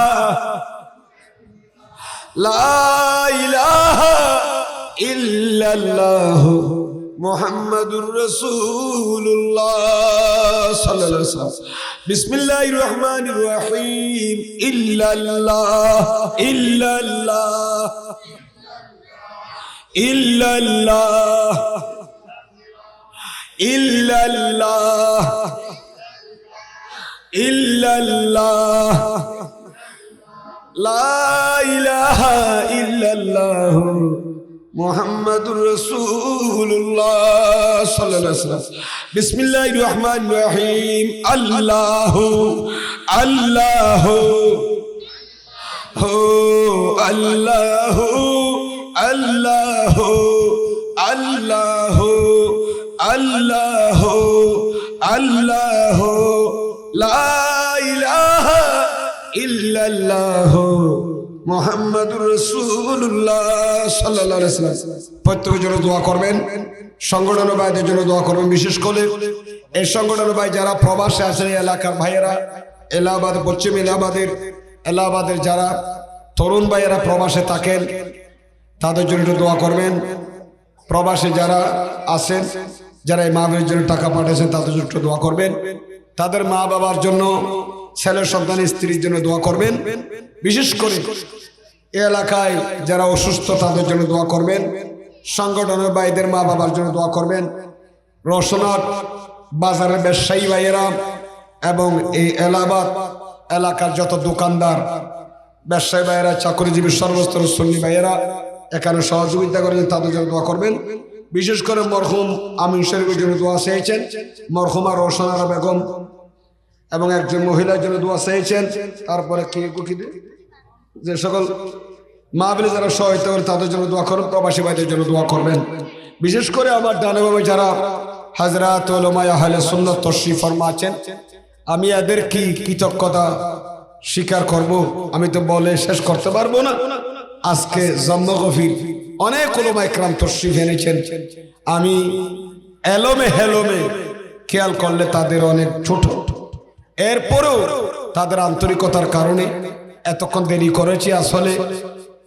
ला इलाहा इल्लल्लाह मुहम्मदुर रसूलुल्लाह सल्लल्लाहु अलैहि वसल्लम। बिस्मिल्लाहिर रहमानिर रहीम। इल्लल्लाह इल्लल्लाह इल्लल्लाह इल्लल्लाह इल्लल्लाह ला इलाहा इल्लल्लाह मुहम्मदुर रसूलुल्लाह सल्लल्लाहु अलैहि वसल्लम। बिस्मिल्लाहिर रहमानिर रहीम। अल्लाहु अल्लाहु हो अल्लाहु अल्लाहु अल्लाहु अल्लाहु अल्लाहु ला इलाहा इल्लल्लाह মুহাম্মাদুর রাসূলুল্লাহ সাল্লাল্লাহু আলাইহি ওয়াসাল্লাম। প্রত্যেকের জন্য দোয়া করবেন, সংগঠনের ভাইদের জন্য দোয়া করবেন। বিশেষ করে এই সংগঠনের ভাই যারা প্রবাসে আছেন, এলাকার ভাইয়েরা, এলাহাবাদ, পশ্চিম এলাহাবাদের যারা তরুণ ভাইয়েরা প্রবাসে থাকেন তাদের জন্য দোয়া করবেন। প্রবাসে যারা আছেন, যারা এই মাহফিলের জন্য টাকা পাঠিয়েছেন তাদের জন্য দোয়া করবেন। তাদের মা বাবার জন্য, ছেলে সন্তান স্ত্রীর জন্য দোয়া করবেন। বিশেষ করে এই এলাকায় যারা অসুস্থ তাদের জন্য দোয়া করবেন। সংগঠনের ভাইদের মা বাবার জন্য দোয়া করবেন। রসনাট বাজারের ব্যবসায়ী ভাইয়েরা এবং এই এলাহাবাদ এলাকার যত দোকানদার, ব্যবসায়ী ভাইয়েরা, চাকরিজীবী, সর্বস্তরের সুন্নি ভাইয়েরা এখানে সহযোগিতা করেন, তাদের জন্য দোয়া করবেন। বিশেষ করে মরহুম আমিন শরীফের জন্য দোয়া চেয়েছেন, মরহুমা রোশনারা বেগম এবং একজন মহিলার জন্য দোয়া চেয়েছেন। তারপরে যে সকল মাহফিলে যারা সহায়তা করেন তাদের জন্য দোয়া করবেন, প্রবাসী ভাইদের জন্য দোয়া করবেন। বিশেষ করে আমার ডানেভাবে যারা হাজরাত উলামা আহলে সুন্নাত তশরিফ ফরমা আছেন, আমি এদের কি কৃতজ্ঞতা স্বীকার করব, আমি তো বলে শেষ করতে পারবো না। আজকে জম্মগফির অনেক উলামা ইকরাম তশরিফ এনেছেন, আমি এলোমে হেলোমে খেয়াল করলে তাদের অনেক ছোট, এরপরেও তাদের আন্তরিকতার কারণে এতক্ষণ দেরি করেছি। আসলে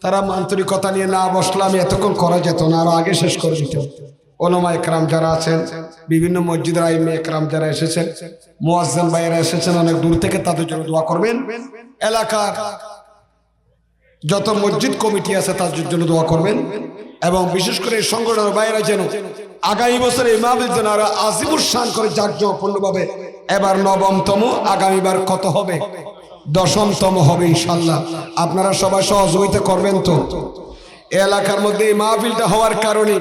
তারা আন্তরিকতা নিয়ে না বসলে আমি এতক্ষণ করা যেত না, আরো আগে শেষ করে দিত। ওলামা একরাম যারা আছেন, বিভিন্ন মসজিদের আইমে একরাম যারা এসেছেন, মুয়াজ্জিন ভাইয়েরা এসেছেন অনেক দূর থেকে, তাদের জন্য দোয়া করবেন। এলাকার যত মসজিদ কমিটি আছে তাদের জন্য দোয়া করবেন। এবং বিশেষ করে এই সংগঠনের ভাইয়েরা যেন আগামী বছর এই মাহফিল যেন আরো আজিমুর শান করে জাঁকজমকপূর্ণভাবে, এবার 9তম, আগামীবার কত হবে? 10তম হবে ইনশাল্লাহ। আপনারা সবাই সহযোগিতা করবেন তো? এলাকার মধ্যে এই মাহফিলটা হওয়ার কারণে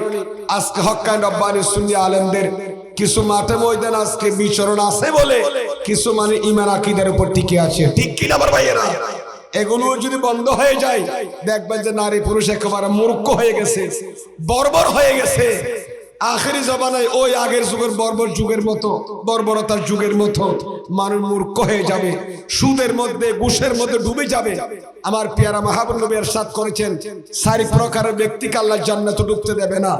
আজকে হক্কানি রব্বানি সুন্নি আলেমদের কিছু মাঠে ময়দান আজকে বিচরণ আছে বলে কিছু মানে ঈমান আকীদার উপর টিকে আছে, ঠিক কি না আমার ভাইয়েরা? এগুলো যদি বন্ধ হয়ে যায় দেখবেন যে নারী পুরুষ একেবারে মূর্খ হয়ে গেছে, বর্বর হয়ে গেছে। আখেরি জমানায় ওই আগের যুগের বর্বর যুগের মতো, বর্বরতার যুগের মতো মানুষ মূর্খ হয়ে যাবে, সুদের মধ্যে ঘুষের মধ্যে ডুবে যাবে। আমার পেয়ারা মাহবুব নবী ইরশাদ করেছেন, 4 প্রকারের ব্যক্তিকে আল্লাহ জান্নাতে ঢুকতে দেবে না।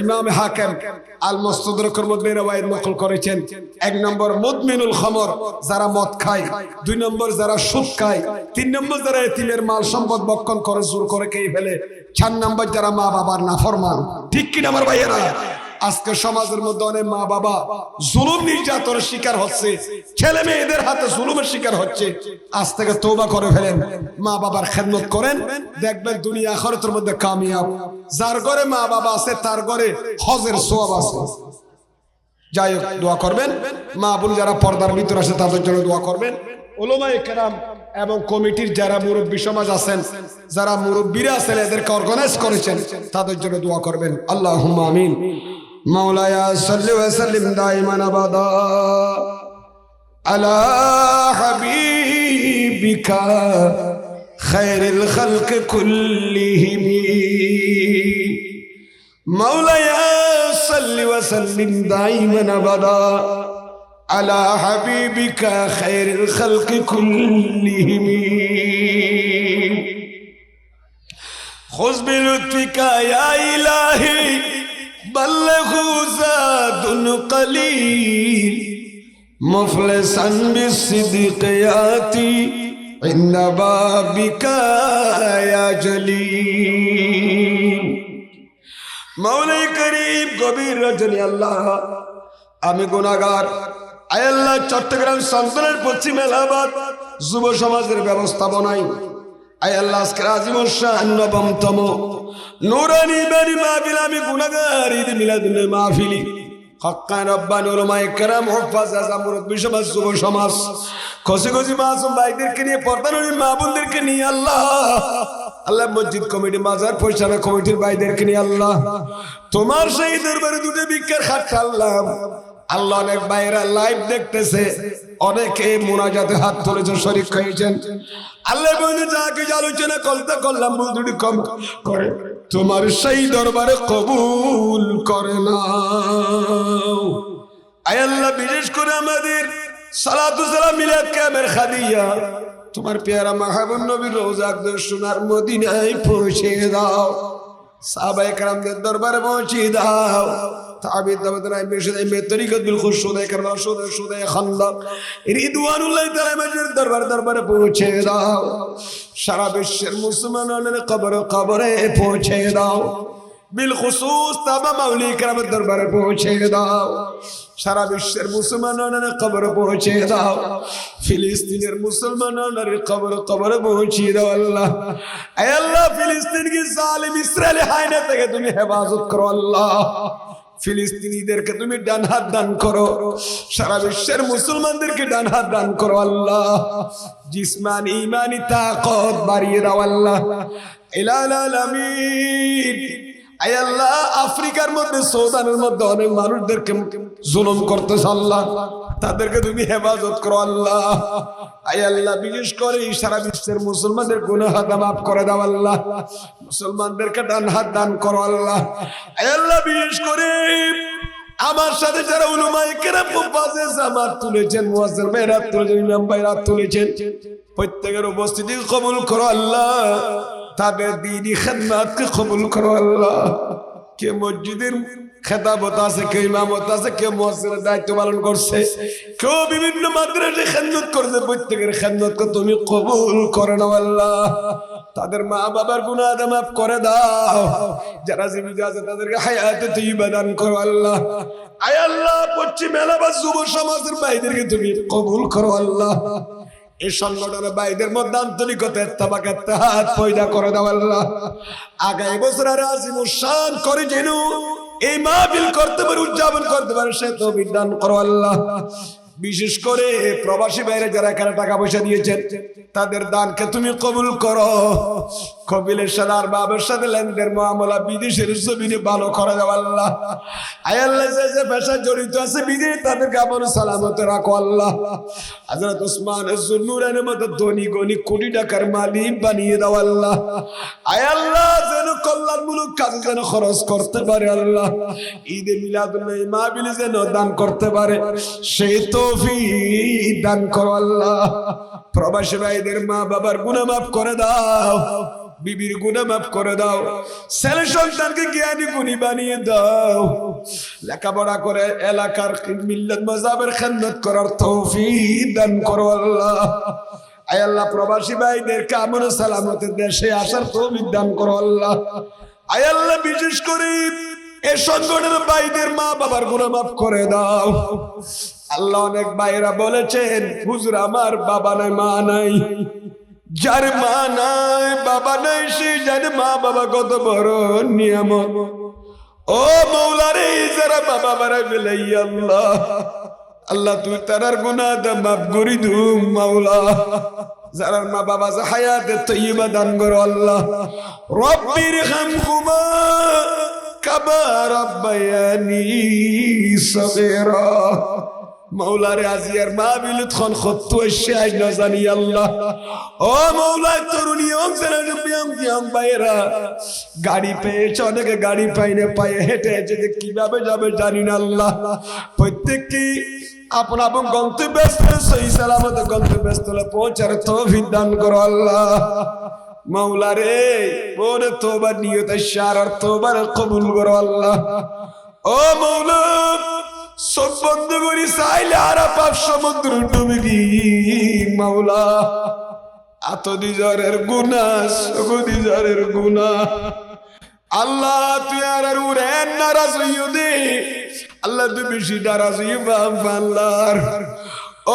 ইমাম হাকিম আল মুস্তাদরাকের মধ্যে রওয়ায়াত নকল করেছেন। 1 নম্বর মুদমিনুল খামর, যারা মদ খায়। 2 নম্বর যারা সুদ খায়। 3 নম্বর যারা এতিমের মাল সম্পদ ভক্ষণ করে, জোর করে খেয়ে ফেলে। 4 নম্বর যারা মা বাবার নাফরমান, ঠিক কিনা আমার ভাইয়েরা? আজকে সমাজের মধ্যে অনেক মা বাবা জুলুম নির্যাতনের শিকার হচ্ছে, ছেলে মেয়েদের হাতে জুলুমের শিকার হচ্ছে। আজ থেকে তওবা করে ফেলেন, মা বাবার খেদমত করেন, দেখবেন দুনিয়া আখিরাতের মধ্যে কামিয়াব। যার ঘরে মা বাবা আছে তার ঘরে হজের সওয়াব আছে। যাই হোক, দোয়া করবেন। মা বোন যারা পর্দার ভিতর আছে তাদের জন্য দোয়া করবেন। উলামায়ে কেরাম এবং কমিটির যারা মুরব্বী সমাজ আছেন, যারা মুরব্বীরা আছেন, এদেরকে অর্গানাইজ করেছেন, তাদের জন্য দোয়া করবেন। আল্লাহুম্মা আমিন। মাওলায়া সাল্লি ওয়া সাল্লিম দাইমান আবাদা আলা হাবিবিকা খায়রুল খালক কুল্লিহিম। মাওলায়া সাল্লি ওয়া সাল্লিম দাইমান আবাদা আলা হাবিবিকা খায়রুল খালক কুল্লিহিম। খুয বিলুতফিকা ইয়া ইলাহি বল্লগু যাদুন কলিল মুফলিসান বিসিদকিয়াতি ইন্না বাবিকা ইয়া জলিল। মাওলাই করিম গভীর রজনী, আল্লাহ আমি গুনাহগার, আয় আল্লাহ চট্টগ্রাম সন্তানের পশ্চিম এলাহাবাদ যুব সমাজের ব্যবস্থাপনায় আয় আল্লাহ আজকের আজিমুর শান 9তম নূরানী বাড়ি মাহফিল আমি গুনাহগার ঈদ মিলাদুল মাহফিলি হক্কানি রব্বানি উলামায়ে কেরাম হুফাজ আযম মুরব্বী সমাজ যুব সমাজ খুশি খুশি মাসুম ভাইদেরকে নিয়ে পর্দার মা বোনদেরকে নিয়ে আল্লাহ আল্লাহ মসজিদ কমিটি মাজার পরিচালনা কমিটির ভাইদেরকে নিয়ে আল্লাহ তোমার সেই দরবারে দুটো ভিক্ষার খাট আল্লাহ আল্লাহ অনেক ভাইরা লাইভ দেখতেছে, অনেকে মুনাজাতে হাত তুলেছেন, শরীক হয়েছেন। আল্লাহ বলে যাকে আলোচনা করলাম ভুল ত্রুটি কম করে তোমার সেই দরবারে কবুল করে না। আয় আল্লাহ বিশেষ করে আমাদের সালাতু সালাম মিলাদ কামের খাদিয়া তোমার পেয়ারা মাহবুব নবীর রওজা আকবার সোনার মদিনায় পৌঁছে দাও, সাহাবায়ে কেরামদের দরবারে পৌঁছে দাও। তাবিদ তাবদাই মেশাই মেতরিকত বিল খুশুদাই করবা সুদাই খান্দাক রিদওয়ানুল্লাহ তাআলা মাজির দরবারে পৌঁছে দাও। সারা বিশ্বের মুসলমানদের কবরে পৌঁছে দাও। বিল খুসুস তামাম আউলিয়া কেরামের দরবারে পৌঁছে দাও। সারা বিশ্বের মুসলমানের কবরে পৌঁছে দাও। ফিলিস্তিনের মুসলমানের কবরে পৌঁছে দাও আল্লাহ। আয় আল্লাহ, ফিলিস্তিন কি জালিম ইসরায়েলি হায়না থেকে তুমি হেফাজত করো আল্লাহ। ফিলিস্তিনিদেরকে তুমি ডান হাত দান করো, সারা বিশ্বের মুসলমানদেরকে ডান হাত দান করো আল্লাহ। জিসমানি ইমানি তাকত বাড়িয়ে দাও আল্লাহ। ইলাল আলামিন। আয় আল্লাহ, আফ্রিকার মধ্যে সুদানের মধ্যে অনেক মানুষদেরকে জুলুম করতেছে আল্লাহ, তাদেরকে তুমি হেফাজত করো আল্লাহ। আয় আল্লাহ, বিশেষ করে সারা বিশ্বের মুসলমানদের গুনাহ মাফ করে দাও আল্লাহ। মুসলমানদেরকে ডান হাত দান করো আল্লাহ। আয় আল্লাহ, বিশেষ করে আমার সাথে যারা উলামায়ে কেরাম মুফাজ্জির জামাত তুলেছেন, মুয়াজ্জির ভাইরা তুলেছেন, ইমাম ভাইরা তুলেছেন, প্রত্যেকের উপস্থিতি কবুল করো আল্লাহ। তাদের দ্বীনি খিদমতকে কবুল করো আল্লাহ। কে মসজিদের খেতাবত আছে, কে ইমামত আছে, কে মুয়াজ্জিনের দায়িত্ব পালন করছে, কেউ বিভিন্ন মাদ্রাসায় খেদমত করছে, প্রত্যেকের খেদমতকে তুমি কবুল করে নাও আল্লাহ। তাদের মা বাবার গুনাহ মাফ করে দাও। যারা জীবিত আছে তাদেরকে হায়াতে তাইয়্যিবা দান করো আল্লাহ। আয় আল্লাহ, পশ্চিম এলাকার যুব সমাজের ভাইদেরকে তুমি কবুল করো আল্লাহ। এই সংগঠনের ভাইদের মধ্যে আন্তরিকতা ইত্তেফাক ইত্তেহাদ পয়দা করে দাও আল্লাহ। আগামী বছর আর আজিমুস শান করে যেন এই মাহফিল করতে পারে, উদযাপন করতে পারে, সে তৌফিক দান করো আল্লাহ। বিশেষ করে প্রবাসী বাইরে যারা এখানে টাকা পয়সা দিয়েছেন, তাদের দানকে তুমি কবুল করো। কবিলের সাথে আর বাবার সাথে লেনদেন মুআমালা বিদেশের জমিনে ভালো করে দাও আল্লাহ। আয় আল্লাহ, যে পেশা জড়িত আছে বিদেশে, তাদেরকে আমল সালামতে রাখো আল্লাহ। হযরত ওসমান যুন্নুরাইনের মতো ধনী গণী কোটি টাকার মালিক বানিয়ে দাও আল্লাহ। আয় আল্লাহ, যেন কল্যাণমূলক কাজে যেন খরচ করতে পারে আল্লাহ। ঈদে মিলাদুন্নবী মাহফিলে যেন দান করতে পারে, সেই তৌফিক দান করো আল্লাহ। প্রবাসী ভাইদের মা বাবার গুনাহ মাফ করে দাও, বিবির গুনাহ মাফ করে দাও, ছেলে সন্তানকে জ্ঞানী গুণী বানিয়ে দাও, লেখাপড়া করে এলাকার মিল্লাত মাযহাবের খেদমত করার তৌফিক দান করো আল্লাহ। আয় আল্লাহ, প্রবাসী ভাইদেরকে আমন সালামতে দেশে আসার তৌফিক দান করো আল্লাহ। আয় আল্লাহ, বিশেষ করে এই সংগঠনের ভাইদের মা বাবার গুনাহ মাফ করে দাও আল্লাহ। অনেক ভাইরা বলেছেন, হুজুর আমার বাবা নাই মা নাই। যার মা নাই বাবা নাই, সে জানে মা বাবা কত বড় নিয়ামত। ও মৌলা রে, যারা বাবা বাড়াই ফেলে আল্লাহ, আল্লাহ তুই তারার গুনাহ মাফ করে দিও মাওলা। যারা মা বাবা হায়াতে তাইয়্যিবা দান করো আল্লাহ। রব্বির হামহুমা কামা রাব্বায়ানি সগীরা। মৌলা রে, আজিয়ার মাহফিল খন খত্তু শাই না জানি আল্লাহ। ও মৌলা, তরুণী অংশ বাইরা গাড়ি পেয়েছে, অনেকে গাড়ি পাইনে পায়ে হেঁটে হেঁটে যে কিভাবে যাবে জানি না আল্লাহ। প্রত্যেককে আপন আপন গন্তব্যস্থলে সহি সালামত গন্তব্যস্থলে পৌঁছার তৌফিক দান করো আল্লাহ। মৌলা রে, ওরে তওবার নিয়তে সারার তওবার কবুল করো আল্লাহ। ও মৌলা, সব বন্ধ করি চাইলে আর পাপ সমুদ্র ডুবে দি মাওলা। এত দিজারের গুনাহ, সগদিজারের গুনাহ আল্লাহ, তুই আর উড়েন নারাজ হইও দে আল্লাহ, তুই বেশি নারাজ হইও বাংলার।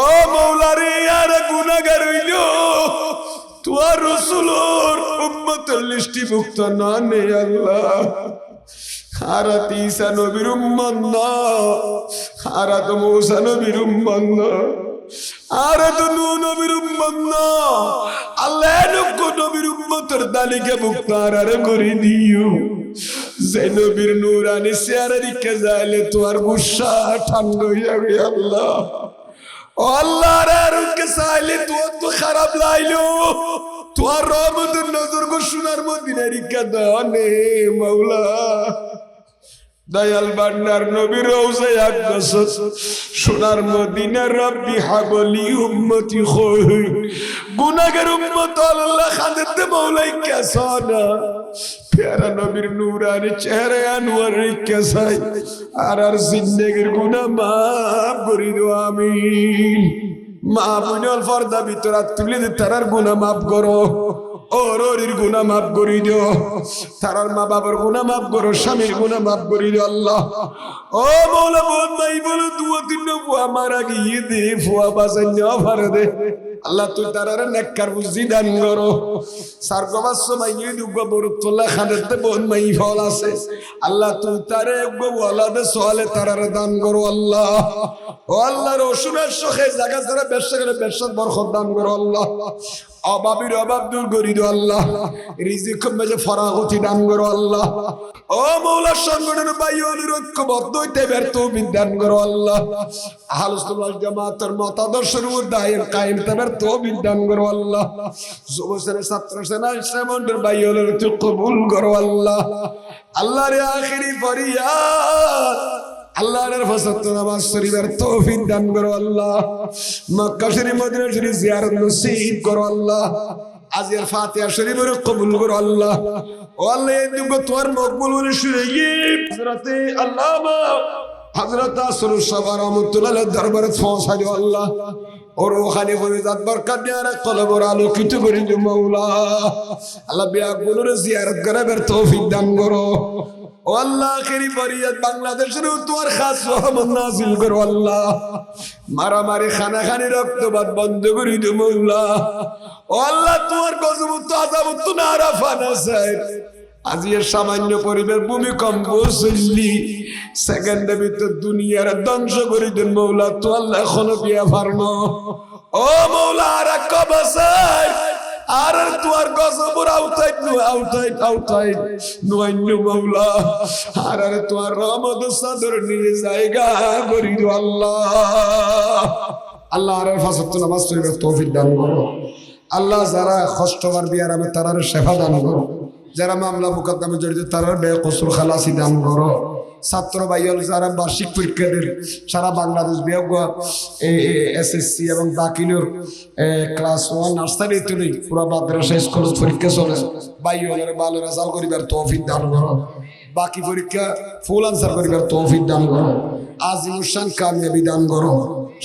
ও মৌলা রে, আর গুনাহগার হইল তোর রাসূলের উম্মতের লিস্টিভুক্ত না নে আল্লাহ। হারাত ঈসা নবীর উম্মত না, হারাত মূসা নবীর উম্মত না, হারাত নূহ নবীর উম্মত না। আল্লাহ নবী নবীর উম্মতের তালিকা ভুক্ত আর করে দিও। যে নবীর নূরানি চেহারা দিকে যাইলে তোমার গুসা ঠান্ডা হয়ে যাবে আল্লাহ। ও আল্লাহ রে, রুকে চাইলে তোমার তো খারাপ লাইলো, তোমার রহমতের নজর গো সোনার মদিনার রিকা দানে মাওলা। দয়াল বান্নার নবীর রওজায় আকদাস সোনার মদিনা রব্বি হাবলি উম্মতি খৈ। গুনাহগার উম্মত আল্লাহ খাদেতে মাওলাই কেসানা প্যারা নবীর নূরানি চেহারা আনোয়ার রিকা চাই আর জিন্দেগির গুনাহ মাফ করে দাও আমিন। মা বোনের পর্দা ভিতর তুলে দে, তারার গুনাহ মাফ করো। ওর গুনাহ মাফ করে দিও, তারার মা বাবার গুনাহ মাফ করো, স্বামীর গুনাহ মাফ করে দিও আল্লাহ। ও মৌলা বোন ভাই বলো দুয়া তিন ফুয়া মারা গিয়ে দে ফুয়া বাসাই নেওয়া ভারে দে আল্লাহ, তুই তারারে নেককার বুঝি দান করো। সারগবাস মাইয়ে দুগো বরুতলা খানেতে বোন মাই ফল আছে আল্লাহ, তুই তারে ওয়ালাদে সোয়ালে তারারে দান করো আল্লাহ। ও আল্লাহর রসুলের শোকে জায়গা যারা ব্যবসা করে ব্যবসার বরকত দান করো আল্লাহ। অভাবীর অভাব দূর করি দো আল্লাহ, রিজিক মেজে ফরাগতি দান করো আল্লাহ। ও মৌলা সংগঠনের বাইরের ঐক্যবদ্ধ হইতে ব্যর্থ বিধান করো আল্লাহ। আহলুস সুন্নাহ ওয়াল জামাতের মতাদর্শের উপর দায়ের কায়েম তাবের তো বিধান করো আল্লাহ। যুব শ্রেণীর ছাত্র সেনা ইসলামের বাইরের তুই কবুল করো আল্লাহ। আল্লাহর আখিরি ফরিয়াদ আল্লাহর ফজলত নামাজ শরীফের তৌফিক দান করো আল্লাহ। মক্কা শরীফ মদিনা শরীফ জিয়ারত নসিব করো আল্লাহ। আজকের ফাতিহা শরীফের কবুল করো আল্লাহ। ও আল্লাহ এই দুঃখ তোমার মকবুল বলে শুনে হযরতে আল্লামা হযরত আসরুল সাবা রাহমাতুল্লাহ আলাইহির দরবারে পৌঁছা দিও আল্লাহ। ওর ওখানে ফরিজাত বরকত দিয়ে আর কলবর আলোকিত করে দিও মাওলা। আল্লাহ বিয়াগুলোর জিয়ারত করার তৌফিক দান করো। ও আল্লাহ আখিরি ফরিয়াদ বাংলাদেশের তোমার খাস রহমত নাযিল করো আল্লাহ। মারামারি খানাখানি রক্তপাত বন্ধ করে দিও মাওলা। ও আল্লাহ তোমার গজবত আযাবত না আরাফান আছে আজির সামান্য পরিবেশ ভূমিকম্প চললি সেকেন্ডের ভিতর দুনিয়ার ধ্বংস করে দেন মাওলা। তো আল্লাহ এখনো বিয়া ফারনো ও মাওলা আর কবসার আর তোর গজবর আউটাই নুয়াইনু মাওলা আর তোর রহমত সাদর নিয়ে জায়গা করি দো আল্লাহ। আল্লাহ আর ফাসত নামাজ পড়ার তৌফিক দান করো আল্লাহ। যারা কষ্টবার বিয়ার আমি তারার সেবা দান করো, যারা মামলা মোকদ্দমা জড়িত তারার বেকসুর খালাসি দান করো। ছাত্র ভাইয়ের যারা বার্ষিক পরীক্ষা দেন সারা বাংলাদেশ বিভাগ এসএসসি এবং দাখিলের ক্লাস 1 নার্সারি তুলে পুরো মাদ্রাসা স্কুল পরীক্ষা চলে ভাইয়ের ভালো রেজাল্ট করিবার তৌফিক দান করো। বাকি পরীক্ষা ফুল আনসার করিবার তৌফিক দান করো। আজিমুসান কামিয়াবি দান করো।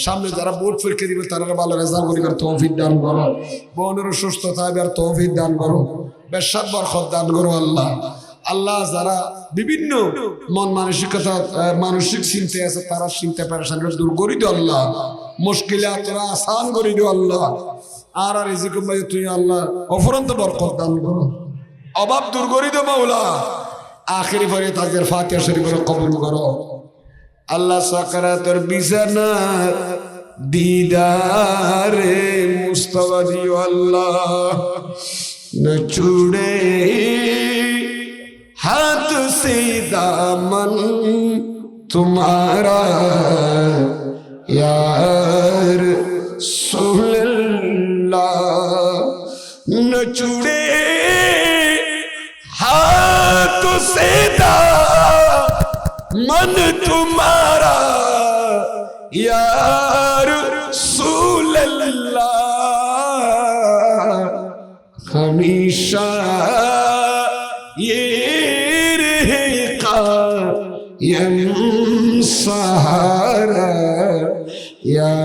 সামনে যারা বোর্ড পরীক্ষা দিবে তারা ভালো রেজাল্ট করিবার তৌফিক দান করো। বোনের সুস্থ থাকবার তৌফিক দান করো। বেশাত বরকত দান করো আল্লাহ। আল্লাহ যারা বিভিন্ন মন মানসিকতা মানসিক চিন্তা আছে তারা চিন্তা পেরেশানি দূর করি দিও আল্লাহ। মুশকিলে তোরা আসান করি দিও আল্লাহ। আর রিজিক ভাই তুই আল্লাহ অফরন্ত বরকত দান করো, অভাব দূর করি দিও মাওলা। আখিরি পরে তাদের ফাতিহা শরীফের কবুল করো আল্লাহ। সাকারাতের বিছানা দিদারে মুস্তাফা দিও আল্লাহ। न छुड़े हाथ से दामन तुम्हारा यार सुल्लाह। न छुड़े हाथ से दामन तुम्हारा यार सुल्लाह। हमेशा ये रहेगा यम सहारा या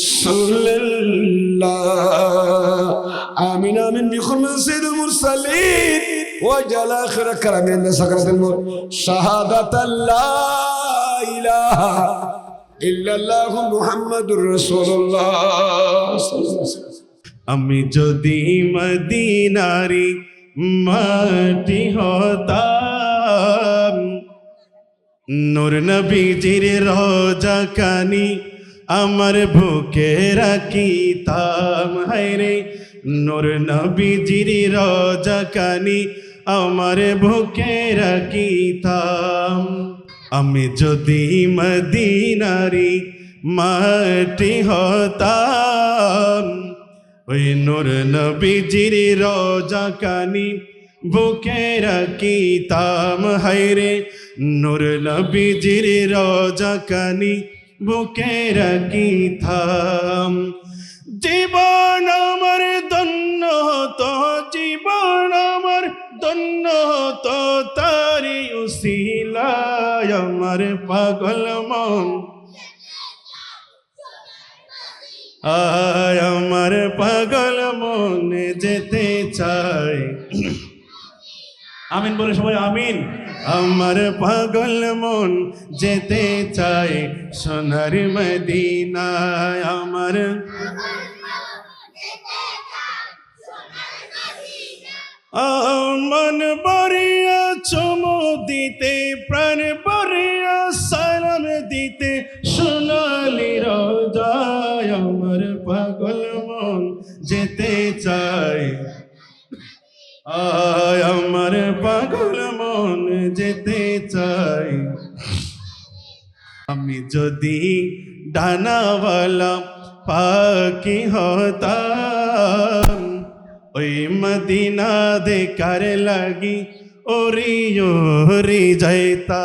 सल्लल्लाह। आमीन आमीन बिखुरमत सय्यिदुल मुरसलीन व जल आखिर करमिन सकरातुल मौत शहादत ला इलाहा इल्लल्लाहु मुहम्मदुर रासूलुल्लाह साल्लाल्लाहु अलैहि वसल्लम। আমি যদি মদিনারি মাটি হতাম, নূর নবীজির রোজা কানি আমার বুকে রাখিতাম। হায়রে নূর নবীজির রোজা কানি আমার বুকে রাখিতাম। আমি যদি মদিনারি মাটি হতাম, ওই নূর নবীজির রোজা কানি বুকে রাখিতাম। হায়রে নূর নবীজির রোজা কানি বুকে রাখিতাম। জীবন আমার ধন্য হতো, জীবন আমার ধন্য হতো তারি উসিলায়। আমার পাগল মন আয় আমার পাগল মন যেতে চাই। আমিন বলে সবাই আমিন। আমার পাগল মন যেতে চাই সোনার মদিনায়। আমার মন বরিয়া চুমু দিতে, প্রাণ বরিয়া সালাম দিতে সোনালি রোজায়। আমার পাগল মন যেতে চাই। আয় আমার পাগল মন যেতে চাই। আমি যদি ডানাওয়ালা পাখি হতাম, ওই মদিনা দেখার লাগি ওরি ওরি যাইতা।